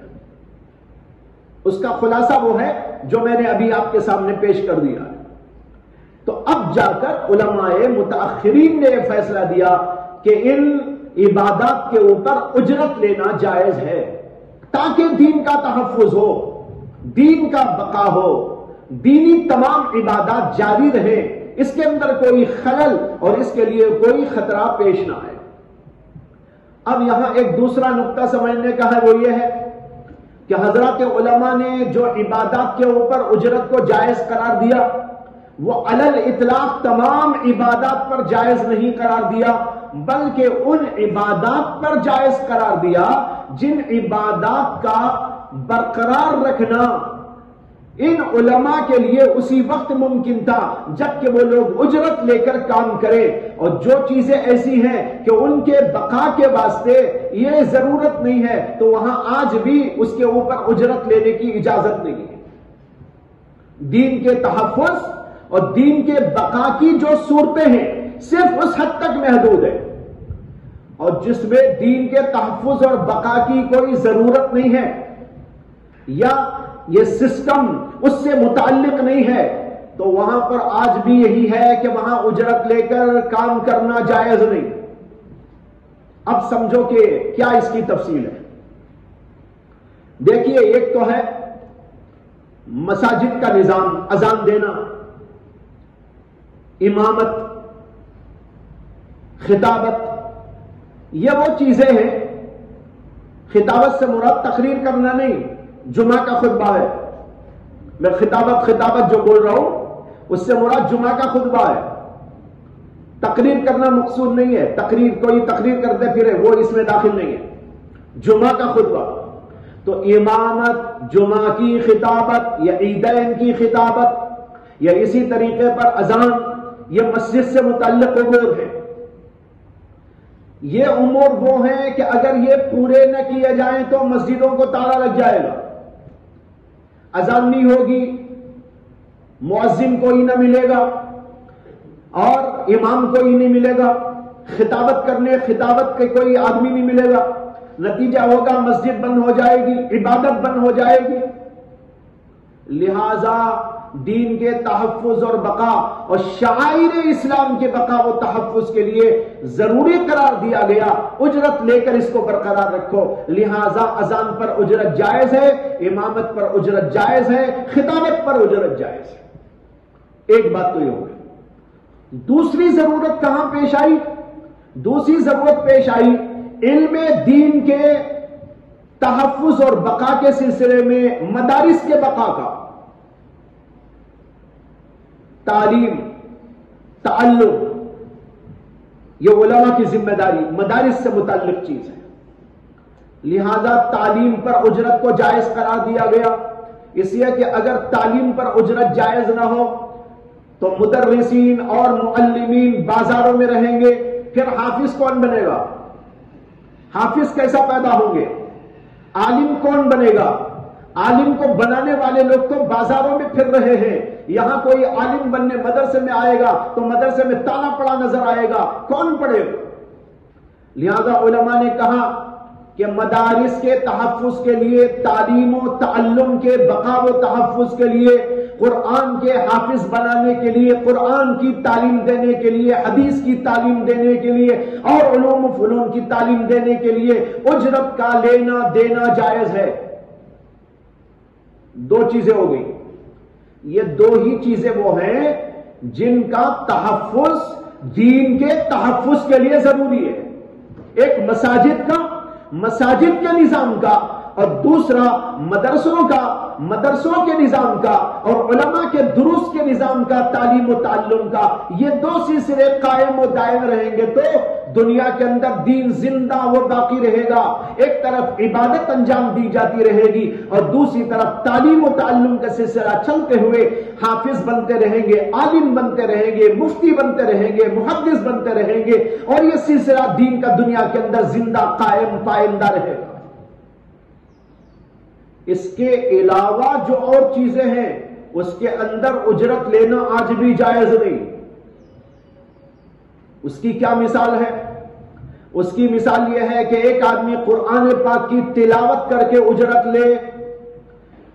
اس کا خلاصہ وہ ہے جو میں نے ابھی آپ کے سامنے پیش کر دیا. تو اب جا کر علماء متاخرین نے یہ فیصلہ دیا کہ ان عبادات کے اوپر اجرت لینا جائز ہے تاکہ دین کا تحفظ ہو، دین کا بقا ہو، دینی تمام عبادات جاری رہے، اس کے اندر کوئی خلل اور اس کے لیے کوئی خطرہ پیش نہ آئے. اب یہاں ایک دوسرا نقطہ سمجھنے کا ہے، وہ یہ ہے کہ حضرات علماء نے جو عبادات کے اوپر اجرت کو جائز قرار دیا وہ علل اطلاق تمام عبادات پر جائز نہیں قرار دیا، بلکہ ان عبادات پر جائز قرار دیا جن عبادات کا برقرار رکھنا ان علماء کے لیے اسی وقت ممکن تھا جبکہ وہ لوگ اجرت لے کر کام کریں، اور جو چیزیں ایسی ہیں کہ ان کے بقا کے واسطے یہ ضرورت نہیں ہے تو وہاں آج بھی اس کے اوپر اجرت لینے کی اجازت نہیں ہے. دین کے تحفظ اور دین کے بقا کی جو صورتیں ہیں صرف اس حد تک محدود ہے، اور جس میں دین کے تحفظ اور بقا کی کوئی ضرورت نہیں ہے یا یہ سسٹم اس سے متعلق نہیں ہے تو وہاں پر آج بھی یہی ہے کہ وہاں اجرت لے کر کام کرنا جائز نہیں. اب سمجھو کہ کیا اس کی تفصیل ہے. دیکھیے، ایک تو ہے مساجد کا نظام، اذان دینا، امامت، خطابت، یہ وہ چیزیں ہیں. خطابت سے مراد تقریر کرنا نہیں، جمعہ کا خطبہ ہے. میں خطابت جو بول رہا ہوں اس سے مراد جمعہ کا خطبہ ہے. تقریر کرنا مقصود نہیں ہے. کوئی تقریر کرتے پھرے وہ اس میں داخل نہیں ہے. جمعہ کا خطبہ تو امامت، جمعہ کی خطابت یا عیدین کی خطابت یا اسی طریقے پر اذان، یہ مسجد سے متعلق امور ہے. یہ امور وہ ہیں کہ اگر یہ پورے نہ کیے جائیں تو مسجدوں کو تالا لگ جائے گا. اذان نہیں ہوگی، مؤذن کوئی نہ ملے گا اور امام کوئی نہیں ملے گا، خطابت کے کوئی آدمی نہیں ملے گا. نتیجہ ہوگا مسجد بند ہو جائے گی، عبادت بند ہو جائے گی. لہذا دین کے تحفظ اور بقا اور شعائر اسلام کے بقا و تحفظ کے لیے ضروری قرار دیا گیا. اجرت لے کر اس کو برقرار رکھو. لہذا اذان پر اجرت جائز ہے، امامت پر اجرت جائز ہے، خطابت پر اجرت جائز ہے. ایک بات تو یہ ہو گئی. دوسری ضرورت کہاں پیش آئی؟ دوسری ضرورت پیش آئی علم دین کے تحفظ اور بقا کے سلسلے میں مدارس کے بقا کا. تعلیم، تعلم، یہ علماء کی ذمہ داری مدارس سے متعلق چیز ہے. لہذا تعلیم پر اجرت کو جائز قرار دیا گیا. اس لیے کہ اگر تعلیم پر اجرت جائز نہ ہو تو مدرسین اور معلمین بازاروں میں رہیں گے، پھر حافظ کون بنے گا؟ حافظ کیسا پیدا ہوں گے؟ عالم کون بنے گا؟ عالم کو بنانے والے لوگ تو بازاروں میں پھر رہے ہیں. یہاں کوئی عالم بننے مدرسے میں آئے گا تو مدرسے میں تالا پڑا نظر آئے گا، کون پڑھے گا؟ لہذا علماء نے کہا کہ مدارس کے تحفظ کے لیے، تعلیم و تعلم کے بقا و تحفظ کے لیے، قرآن کے حافظ بنانے کے لیے، قرآن کی تعلیم دینے کے لیے، حدیث کی تعلیم دینے کے لیے اور علوم و فنون کی تعلیم دینے کے لیے اجرت کا لینا دینا جائز ہے. دو چیزیں ہو گئی. یہ دو ہی چیزیں وہ ہیں جن کا تحفظ دین کے تحفظ کے لیے ضروری ہے. ایک مساجد کے نظام کا اور دوسرا مدرسوں کے نظام کا اور علماء کے دروس کے نظام کا، تعلیم و تعلم کا. یہ دو سلسلے قائم و دائم رہیں گے تو دنیا کے اندر دین زندہ و باقی رہے گا. ایک طرف عبادت انجام دی جاتی رہے گی اور دوسری طرف تعلیم و تعلم کا سلسلہ چلتے ہوئے حافظ بنتے رہیں گے، عالم بنتے رہیں گے، مفتی بنتے رہیں گے، محدث بنتے رہیں گے اور یہ سلسلہ دین کا دنیا کے اندر زندہ قائم پائندہ رہے گا. اس کے علاوہ جو اور چیزیں ہیں اس کے اندر اجرت لینا آج بھی جائز نہیں. اس کی کیا مثال ہے؟ اس کی مثال یہ ہے کہ ایک آدمی قرآن پاک کی تلاوت کر کے اجرت لے.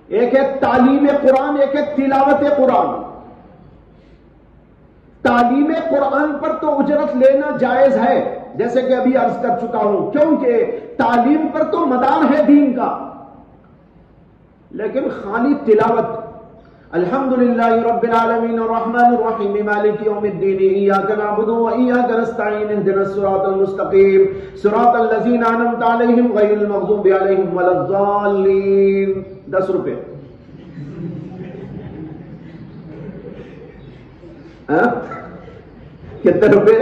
ایک ہے تعلیم قرآن، ایک ہے تلاوت قرآن. تعلیم قرآن پر تو اجرت لینا جائز ہے جیسے کہ ابھی عرض کر چکا ہوں، کیونکہ تعلیم پر تو مدار ہے دین کا. لیکن خالی تلاوت الحمدللہ رب العالمین الرحمن الرحیم مالک یوم الدین ایاک نعبد و ایاک نستعین اهدنا الصراط المستقیم صراط الذین انعمت علیہم غیر المغضوب علیہم ولا الضالین. 10 روپے. کتنے روپے؟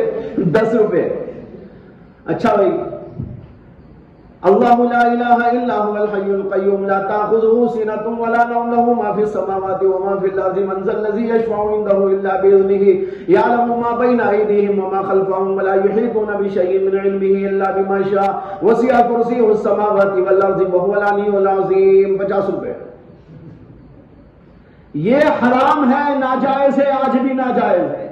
10 روپے. اچھا بھائی، اللہ لا الہ الا هو الحی القیوم لا تأخذه سنة ولا نوم له ما في السماوات وما في الارض من ذا الذي يشفع عنده الا باذنه يعلم ما بين ايديهم وما خلفهم ولا يحيطون بشيء من علمه الا بما شاء وسع كرسيه السماوات والارض وهو العلي العظيم. 50 روپے. یہ حرام ہے، ناجائز ہے، آج بھی ناجائز ہے.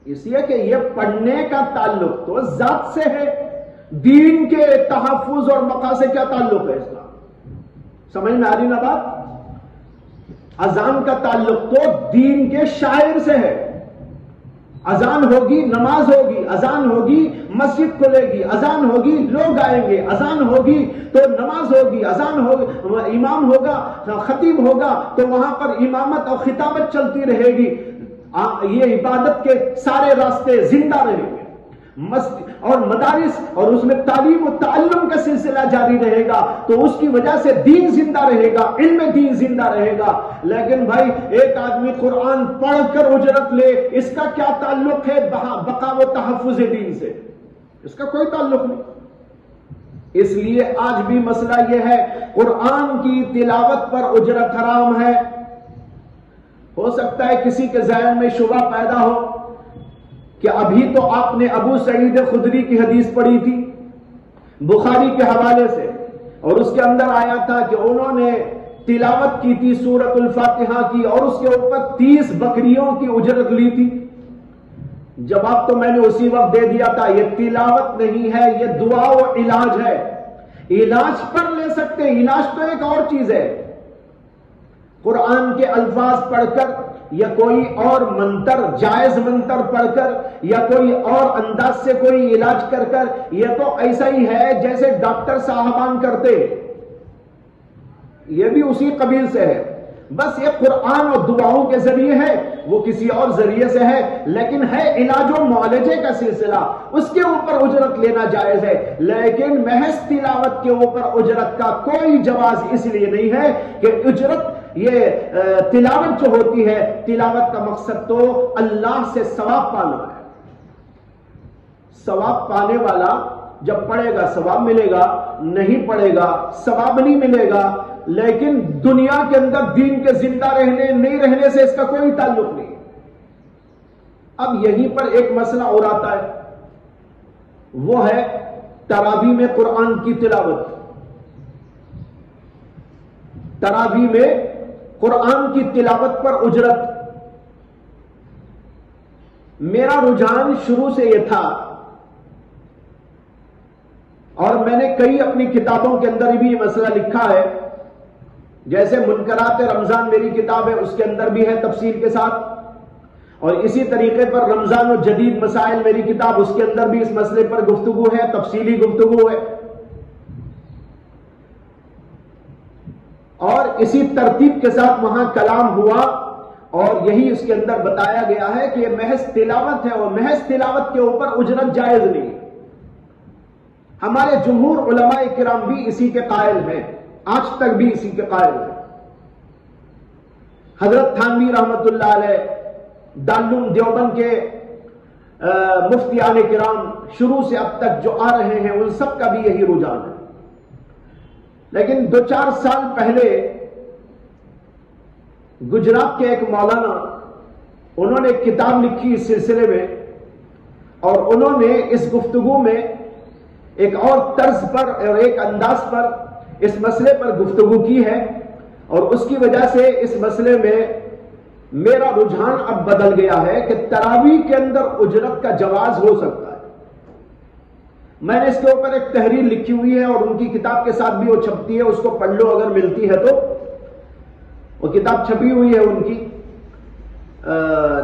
اس لیے کہ یہ پڑھنے کا تعلق تو ذات سے ہے، دین کے تحفظ اور بقا سے کیا تعلق ہے اس کا؟ سمجھ میں آ رہی نا بات؟ اذان کا تعلق تو دین کے شاعر سے ہے. اذان ہوگی نماز ہوگی، اذان ہوگی مسجد کھلے گی، اذان ہوگی لوگ آئیں گے، اذان ہوگی تو نماز ہوگی، اذان ہوگی امام ہوگا، خطیب ہوگا تو وہاں پر امامت اور خطابت چلتی رہے گی. یہ عبادت کے سارے راستے زندہ رہیں گے. اور مدارس اور اس میں تعلیم و تعلم کا سلسلہ جاری رہے گا تو اس کی وجہ سے دین زندہ رہے گا، علم دین زندہ رہے گا. لیکن بھائی ایک آدمی قرآن پڑھ کر اجرت لے، اس کا کیا تعلق ہے بقا و تحفظ دین سے؟ اس کا کوئی تعلق نہیں. اس لیے آج بھی مسئلہ یہ ہے قرآن کی تلاوت پر اجرت حرام ہے. ہو سکتا ہے کسی کے ذہن میں شبہ پیدا ہو کہ ابھی تو آپ نے ابو سعید خدری کی حدیث پڑھی تھی بخاری کے حوالے سے، اور اس کے اندر آیا تھا کہ انہوں نے تلاوت کی تھی سورۃ الفاتحہ کی اور اس کے اوپر 30 بکریوں کی اجرت لی تھی. جواب تو میں نے اسی وقت دے دیا تھا، یہ تلاوت نہیں ہے، یہ دعا و علاج ہے. علاج پر لے سکتے، علاج تو ایک اور چیز ہے. قرآن کے الفاظ پڑھ کر یا کوئی اور منتر، جائز منتر پڑھ کر یا کوئی اور انداز سے کوئی علاج کر کر، یہ تو ایسا ہی ہے جیسے ڈاکٹر صاحبان کرتے، یہ بھی اسی قبیل سے ہے. بس یہ قرآن اور دعاؤں کے ذریعے ہے، وہ کسی اور ذریعے سے ہے، لیکن ہے علاج و معالجے کا سلسلہ، اس کے اوپر اجرت لینا جائز ہے. لیکن محض تلاوت کے اوپر اجرت کا کوئی جواز اس لیے نہیں ہے کہ اجرت یہ تلاوت جو ہوتی ہے، تلاوت کا مقصد تو اللہ سے ثواب پانا ہے. ثواب پانے والا جب پڑھے گا ثواب ملے گا، نہیں پڑھے گا ثواب نہیں ملے گا. لیکن دنیا کے اندر دین کے زندہ رہنے نہیں رہنے سے اس کا کوئی تعلق نہیں. اب یہیں پر ایک مسئلہ اور آتا ہے، وہ ہے تراویح میں قرآن کی تلاوت. تراویح میں قرآن کی تلاوت پر اجرت. میرا رجحان شروع سے یہ تھا اور میں نے کئی اپنی کتابوں کے اندر بھی یہ مسئلہ لکھا ہے، جیسے منکرات رمضان میری کتاب ہے، اس کے اندر بھی ہے تفصیل کے ساتھ، اور اسی طریقے پر رمضان و جدید مسائل میری کتاب، اس کے اندر بھی اس مسئلے پر گفتگو ہے، تفصیلی گفتگو ہے. اور اسی ترتیب کے ساتھ وہاں کلام ہوا اور یہی اس کے اندر بتایا گیا ہے کہ یہ محض تلاوت ہے اور محض تلاوت کے اوپر اجرت جائز نہیں. ہمارے جمہور علماء کرام بھی اسی کے قائل ہیں، آج تک بھی اسی کے قائل ہیں. حضرت تھانوی رحمت اللہ علیہ، دارالعلوم دیوبند کے مفتیان کرام شروع سے اب تک جو آ رہے ہیں ان سب کا بھی یہی رجحان ہے. لیکن 2-4 سال پہلے گجرات کے ایک مولانا، انہوں نے ایک کتاب لکھی اس سلسلے میں، اور انہوں نے اس گفتگو میں ایک اور طرز پر اور ایک انداز پر اس مسئلے پر گفتگو کی ہے، اور اس کی وجہ سے اس مسئلے میں میرا رجحان اب بدل گیا ہے کہ تراویح کے اندر اجرت کا جواز ہو سکتا ہے. میں نے اس کے اوپر ایک تحریر لکھی ہوئی ہے اور ان کی کتاب کے ساتھ بھی وہ چھپتی ہے، اس کو پڑھ لو اگر ملتی ہے تو. وہ کتاب چھپی ہوئی ہے ان کی،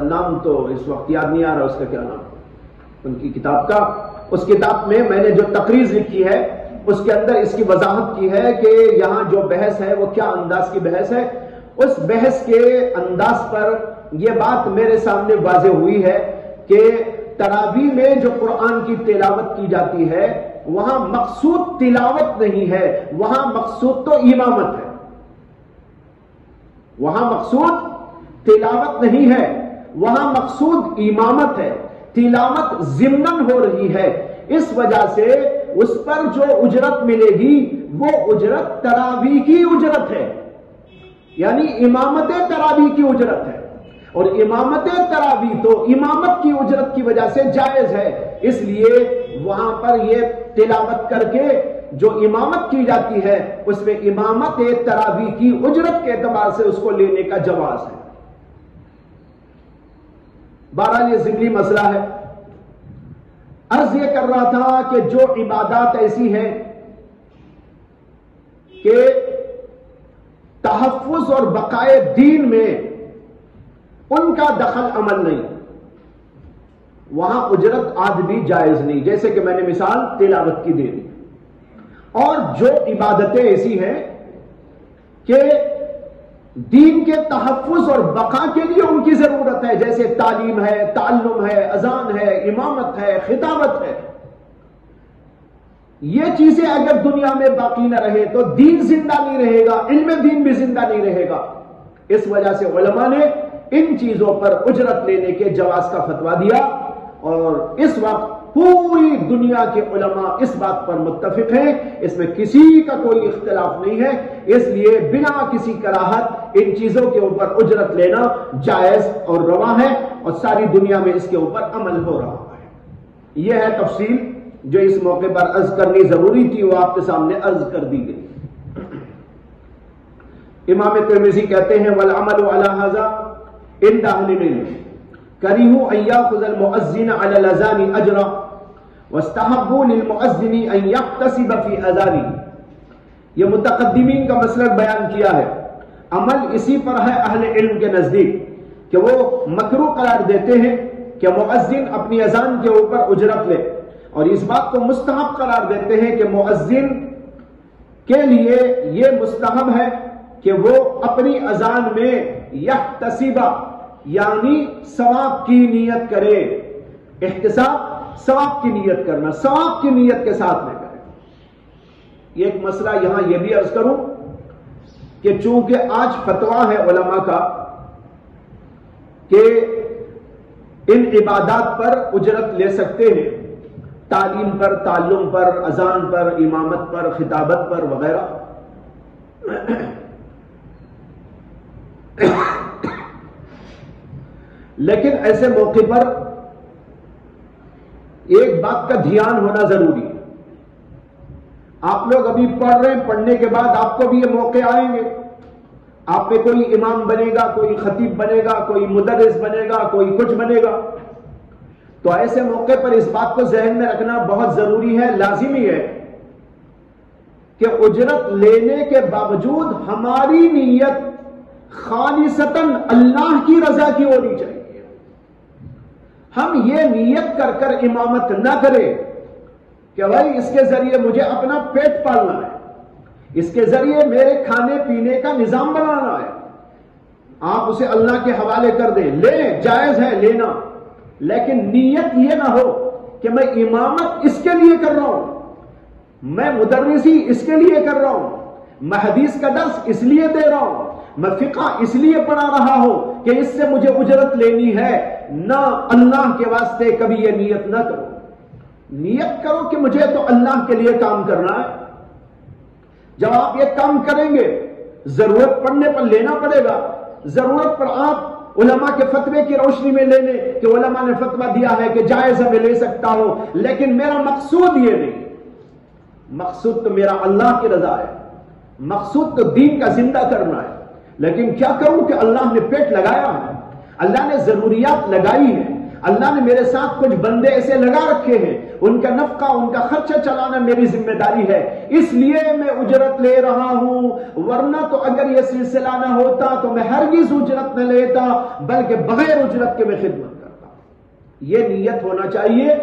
نام تو اس وقت یاد نہیں آ رہا اس کا کیا نام ان کی کتاب کا. اس کتاب میں میں نے جو تقریر لکھی ہے اس کے اندر اس کی وضاحت کی ہے کہ یہاں جو بحث ہے وہ کیا انداز کی بحث ہے. اس بحث کے انداز پر یہ بات میرے سامنے واضح ہوئی ہے کہ تراویح میں جو قرآن کی تلاوت کی جاتی ہے وہاں مقصود تلاوت نہیں ہے، وہاں مقصود تو امامت ہے. وہاں مقصود تلاوت نہیں ہے، وہاں مقصود امامت ہے. تلاوت ضمناً ہو رہی ہے، اس وجہ سے اس پر جو اجرت ملے گی وہ اجرت تراویح کی اجرت ہے، یعنی امامت تراویح کی اجرت ہے. اور امامت تراویح تو امامت کی اجرت کی وجہ سے جائز ہے، اس لیے وہاں پر یہ تلاوت کر کے جو امامت کی جاتی ہے اس میں امامت تراویح کی اجرت کے اعتبار سے اس کو لینے کا جواز ہے. بہرحال یہ ضمنی مسئلہ ہے. عرض یہ کر رہا تھا کہ جو عبادات ایسی ہیں کہ تحفظ اور بقائے دین میں ان کا دخل عمل نہیں، وہاں اجرت آج بھی جائز نہیں، جیسے کہ میں نے مثال تلاوت کی دے دی. اور جو عبادتیں ایسی ہیں کہ دین کے تحفظ اور بقا کے لیے ان کی ضرورت ہے، جیسے تعلیم ہے، تعلم ہے، اذان ہے، امامت ہے، خطابت ہے۔ یہ چیزیں اگر دنیا میں باقی نہ رہے تو دین زندہ نہیں رہے گا، علم دین بھی زندہ نہیں رہے گا۔ اس وجہ سے علماء نے ان چیزوں پر اجرت لینے کے جواز کا فتویٰ دیا، اور اس وقت پوری دنیا کے علماء اس بات پر متفق ہیں، اس میں کسی کا کوئی اختلاف نہیں ہے۔ اس لیے بنا کسی کراہت ان چیزوں کے اوپر اجرت لینا جائز اور روا ہے، اور ساری دنیا میں اس کے اوپر عمل ہو رہا ہے۔ یہ ہے تفصیل جو اس موقع پر عرض کرنی ضروری تھی، وہ آپ کے سامنے عرض کر دی گئی۔ امام ترمذی کہتے ہیں والعمل علی ھذا عند اہل العلم کرہوا ان یاخذ المؤذن علی الاذان اجرا واستحبوا للمؤذن ان یحتسب فی اذانہ۔ یہ متقدمین کا مسلک بیان کیا ہے۔ عمل اسی پر ہے اہل علم کے نزدیک کہ وہ مکروہ قرار دیتے ہیں کہ مؤذن اپنی اذان کے اوپر اجرت لے، اور اس بات کو مستحب قرار دیتے ہیں کہ مؤذن کے لیے یہ مستحب ہے کہ وہ اپنی اذان میں یحتسب یعنی ثواب کی نیت کرے۔ احتساب ثواب کی نیت کرنا، ثواب کی نیت کے ساتھ میں کرے۔ یہ ایک مسئلہ یہاں یہ بھی عرض کروں کہ چونکہ آج فتویٰ ہے علماء کا کہ ان عبادات پر اجرت لے سکتے ہیں، تعلیم پر، تعلم پر، اذان پر، امامت پر، خطابت پر وغیرہ، لیکن ایسے موقع پر ایک بات کا دھیان ہونا ضروری ہے۔ آپ لوگ ابھی پڑھ رہے ہیں، پڑھنے کے بعد آپ کو بھی یہ موقع آئیں گے، آپ میں کوئی امام بنے گا، کوئی خطیب بنے گا، کوئی مدرس بنے گا، کوئی کچھ بنے گا۔ تو ایسے موقع پر اس بات کو ذہن میں رکھنا بہت ضروری ہے، لازمی ہے کہ اجرت لینے کے باوجود ہماری نیت خالصتاً اللہ کی رضا کی ہونی چاہیے۔ ہم یہ نیت کر کر امامت نہ کریں کہ بھائی اس کے ذریعے مجھے اپنا پیٹ پالنا ہے، اس کے ذریعے میرے کھانے پینے کا نظام بنانا ہے۔ آپ اسے اللہ کے حوالے کر دیں، لیں، جائز ہے لینا، لیکن نیت یہ نہ ہو کہ میں امامت اس کے لیے کر رہا ہوں، میں مدرسی اس کے لیے کر رہا ہوں، میں حدیث کا درس اس لیے دے رہا ہوں، میں فقہ اس لیے پڑھا رہا ہوں کہ اس سے مجھے اجرت لینی ہے۔ نہ، اللہ کے واسطے کبھی یہ نیت نہ کرو۔ نیت کرو کہ مجھے تو اللہ کے لیے کام کرنا ہے۔ جب آپ یہ کام کریں گے، ضرورت پڑنے پر لینا پڑے گا، ضرورت پر آپ علماء کے فتوے کی روشنی میں لے لیں کہ علماء نے فتویٰ دیا ہے کہ جائز ہے میں لے سکتا ہوں، لیکن میرا مقصود یہ نہیں، مقصود تو میرا اللہ کی رضا ہے، مقصود تو دین کا زندہ کرنا ہے۔ لیکن کیا کروں کہ اللہ نے پیٹ لگایا ہے، اللہ نے ضروریات لگائی ہے، اللہ نے میرے ساتھ کچھ بندے ایسے لگا رکھے ہیں، ان کا نفقہ، ان کا خرچہ چلانا میری ذمہ داری ہے، اس لیے میں اجرت لے رہا ہوں، ورنہ تو اگر یہ سلسلہ نہ ہوتا تو میں ہرگز اجرت نہ لیتا، بلکہ بغیر اجرت کے میں خدمت کرتا۔ یہ نیت ہونا چاہیے۔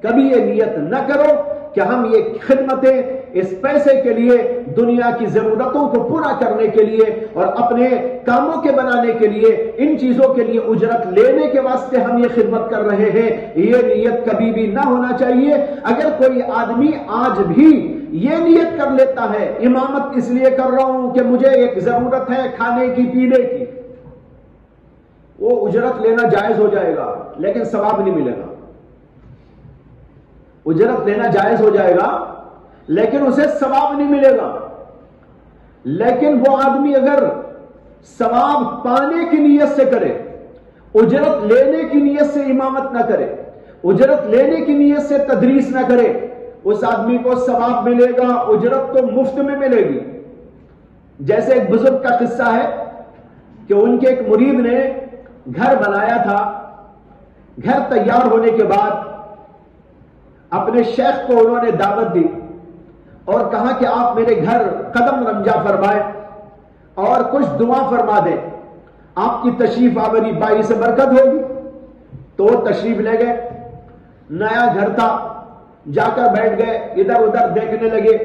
کبھی یہ نیت نہ کرو کہ ہم یہ خدمتیں اس پیسے کے لیے، دنیا کی ضرورتوں کو پورا کرنے کے لیے اور اپنے کاموں کے بنانے کے لیے، ان چیزوں کے لیے اجرت لینے کے واسطے ہم یہ خدمت کر رہے ہیں، یہ نیت کبھی بھی نہ ہونا چاہیے۔ اگر کوئی آدمی آج بھی یہ نیت کر لیتا ہے امامت اس لیے کر رہا ہوں کہ مجھے ایک ضرورت ہے کھانے کی، پینے کی، وہ اجرت لینا جائز ہو جائے گا لیکن ثواب نہیں ملے گا۔ اجرت لینا جائز ہو جائے گا لیکن اسے ثواب نہیں ملے گا۔ لیکن وہ آدمی اگر ثواب پانے کی نیت سے کرے، اجرت لینے کی نیت سے امامت نہ کرے، اجرت لینے کی نیت سے تدریس نہ کرے، اس آدمی کو ثواب ملے گا، اجرت تو مفت میں ملے گی۔ جیسے ایک بزرگ کا قصہ ہے کہ ان کے ایک مرید نے گھر بنایا تھا، گھر تیار ہونے کے بعد اپنے شیخ کو انہوں نے دعوت دی اور کہا کہ آپ میرے گھر قدم رمجا فرمائیں اور کچھ دعا فرما دیں، آپ کی تشریف آوری باعث برکت ہوگی۔ تو وہ تشریف لے گئے، نیا گھر تھا، جا کر بیٹھ گئے، ادھر ادھر دیکھنے لگے،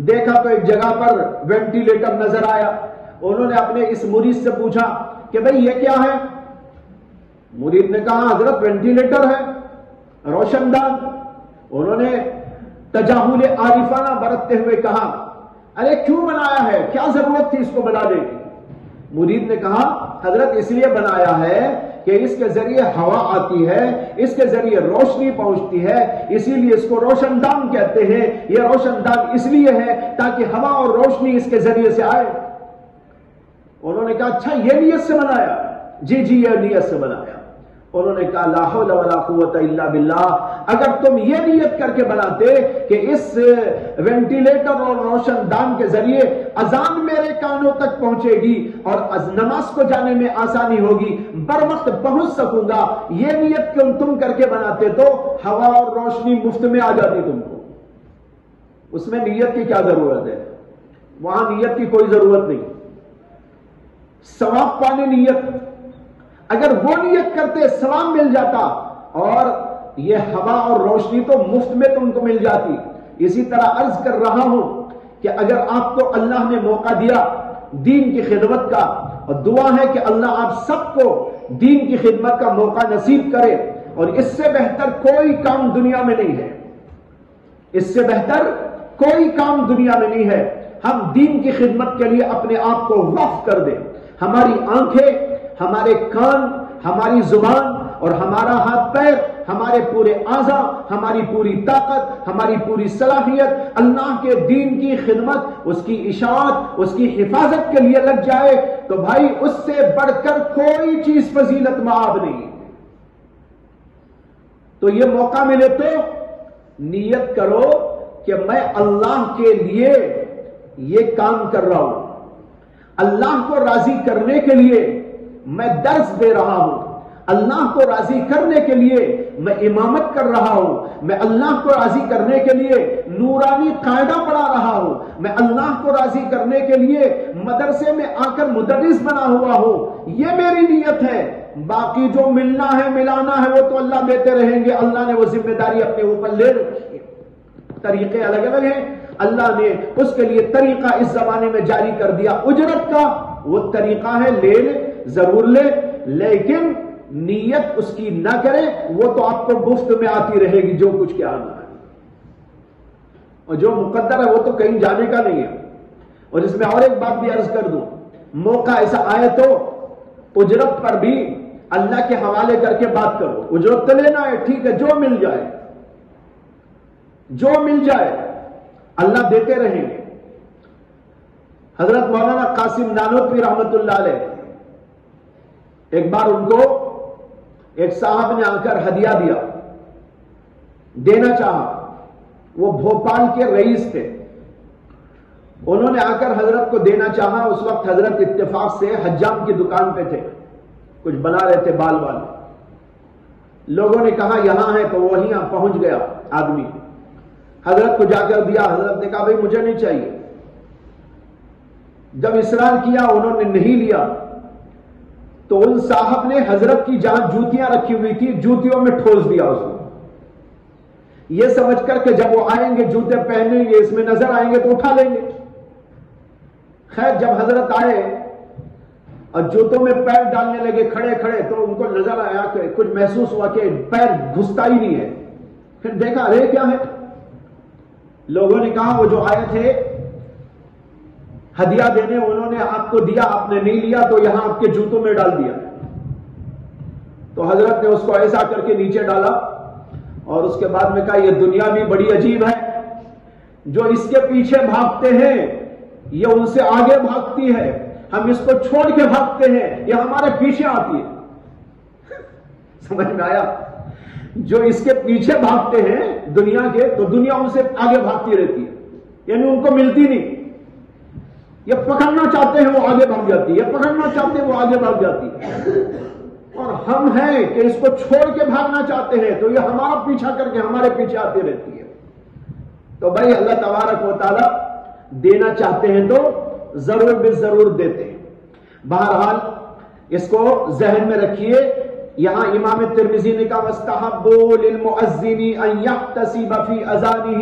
دیکھا تو ایک جگہ پر وینٹیلیٹر نظر آیا، انہوں نے اپنے اس مرید سے پوچھا کہ بھئی یہ کیا ہے؟ مرید نے کہا حضرت وینٹیلیٹر ہے، روشن دان۔ انہوں نے تجاہل عارفانہ برتتے ہوئے کہا ارے کیوں بنایا ہے، کیا ضرورت تھی اس کو بنانے کی؟ مرید نے کہا حضرت اس لیے بنایا ہے کہ اس کے ذریعے ہوا آتی ہے، اس کے ذریعے روشنی پہنچتی ہے، اسی لیے اس کو روشن دان کہتے ہیں۔ یہ روشن دان اس لیے ہے تاکہ ہوا اور روشنی اس کے ذریعے سے آئے۔ انہوں نے کہا اچھا یہ نیت سے بنایا؟ جی جی یہ نیت سے بنایا۔ انہوں نے کہا لا حول ولا قوت الا باللہ، اگر تم یہ نیت کر کے بناتے کہ اس وینٹیلیٹر اور روشن دان کے ذریعے اذان میرے کانوں تک پہنچے گی اور نماز کو جانے میں آسانی ہوگی، بر وقت پہنچ سکوں گا، یہ نیت تم کر کے بناتے تو ہوا اور روشنی مفت میں آ جاتی تم کو۔ اس میں نیت کی کیا ضرورت ہے؟ وہاں نیت کی کوئی ضرورت نہیں۔ ثواب پانے نیت، اگر وہ نیت کرتے ثواب مل جاتا اور یہ ہوا اور روشنی تو مفت میں تم کو مل جاتی۔ اسی طرح عرض کر رہا ہوں کہ اگر آپ کو اللہ نے موقع دیا دین کی خدمت کا، اور دعا ہے کہ اللہ آپ سب کو دین کی خدمت کا موقع نصیب کرے، اور اس سے بہتر کوئی کام دنیا میں نہیں ہے، اس سے بہتر کوئی کام دنیا میں نہیں ہے۔ ہم دین کی خدمت کے لیے اپنے آپ کو وقف کر دیں، ہماری آنکھیں، ہمارے کان، ہماری زبان اور ہمارا ہاتھ پیر، ہمارے پورے اعضاء، ہماری پوری طاقت، ہماری پوری صلاحیت اللہ کے دین کی خدمت، اس کی اشاعت، اس کی حفاظت کے لیے لگ جائے تو بھائی اس سے بڑھ کر کوئی چیز فضیلت مآب نہیں۔ تو یہ موقع ملے تو نیت کرو کہ میں اللہ کے لیے یہ کام کر رہا ہوں، اللہ کو راضی کرنے کے لیے میں درس دے رہا ہوں، اللہ کو راضی کرنے کے لیے میں امامت کر رہا ہوں، میں اللہ کو راضی کرنے کے لیے نورانی قاعدہ پڑھا رہا ہوں، میں اللہ کو راضی کرنے کے لیے مدرسے میں آ کر مدرس بنا ہوا ہوں، یہ میری نیت ہے۔ باقی جو ملنا ہے ملانا ہے وہ تو اللہ دیتے رہیں گے، اللہ نے وہ ذمہ داری اپنے اوپر لے رکھی ہے۔ طریقے الگ الگ ہیں، اللہ نے اس کے لیے طریقہ اس زمانے میں جاری کر دیا اجرت کا، وہ طریقہ ہے لے لے ضرور لے، لیکن نیت اس کی نہ کرے، وہ تو آپ کو مفت میں آتی رہے گی جو کچھ کیا آنا ہے، اور جو مقدر ہے وہ تو کہیں جانے کا نہیں ہے۔ اور اس میں اور ایک بات بھی عرض کر دوں، موقع ایسا آئے تو اجرت پر بھی اللہ کے حوالے کر کے بات کرو، اجرت تو لینا ہے ٹھیک ہے، جو مل جائے جو مل جائے اللہ دیتے رہیں گے۔ حضرت مولانا قاسم نانوتوی رحمت اللہ علیہ، ایک بار ان کو ایک صاحب نے آ کر ہدیہ دیا، دینا چاہا، وہ بھوپال کے رئیس تھے، انہوں نے آ کر حضرت کو دینا چاہا۔ اس وقت حضرت اتفاق سے حجام کی دکان پہ تھے، کچھ بنا رہے تھے بال بال، لوگوں نے کہا یہاں ہے تو وہیں پہنچ گیا آدمی، حضرت کو جا کر دیا، حضرت نے کہا بھائی مجھے نہیں چاہیے۔ جب اصرار کیا انہوں نے نہیں لیا تو ان صاحب نے حضرت کی جہاں جوتیاں رکھی ہوئی تھی جوتیوں میں ٹھوس دیا اس کو، یہ سمجھ کر کہ جب وہ آئیں گے جوتے پہنیں گے اس میں نظر آئیں گے تو اٹھا لیں گے۔ خیر جب حضرت آئے اور جوتوں میں پیر ڈالنے لگے کھڑے کھڑے تو ان کو نظر آیا کہ کچھ محسوس ہوا کہ پیر گھستا ہی نہیں ہے، پھر دیکھا ارے کیا ہے، لوگوں نے کہا وہ جو آئے تھے ہدیہ دینے انہوں نے آپ کو دیا، آپ نے نہیں لیا تو یہاں آپ کے جوتوں میں ڈال دیا۔ تو حضرت نے اس کو ایسا کر کے نیچے ڈالا اور اس کے بعد میں کہا یہ دنیا بھی بڑی عجیب ہے، جو اس کے پیچھے بھاگتے ہیں یہ ان سے آگے بھاگتی ہے، ہم اس کو چھوڑ کے بھاگتے ہیں یہ ہمارے پیچھے آتی ہے۔ سمجھ میں آیا؟ جو اس کے پیچھے بھاگتے ہیں دنیا کے تو دنیا ان سے آگے بھاگتی رہتی ہے، یعنی ان کو ملتی نہیں، یہ پکڑنا چاہتے ہیں وہ آگے بھاگ جاتی ہے، یہ پکڑنا چاہتے ہیں وہ آگے بھاگ جاتی ہے، اور ہم ہیں کہ اس کو چھوڑ کے بھاگنا چاہتے ہیں تو یہ ہمارا پیچھا کر کے ہمارے پیچھے آتی رہتی ہے۔ تو بھائی اللہ تبارک و تعالی دینا چاہتے ہیں تو ضرور بے ضرور دیتے ہیں۔ بہرحال اس کو ذہن میں رکھیے، یہاں امام ترمذی نے کہا وَاسْتَحَبُّوا لِلْمُؤَذِّنِ أَن يَحْتَسِبَ فِي أَذَانِهِ،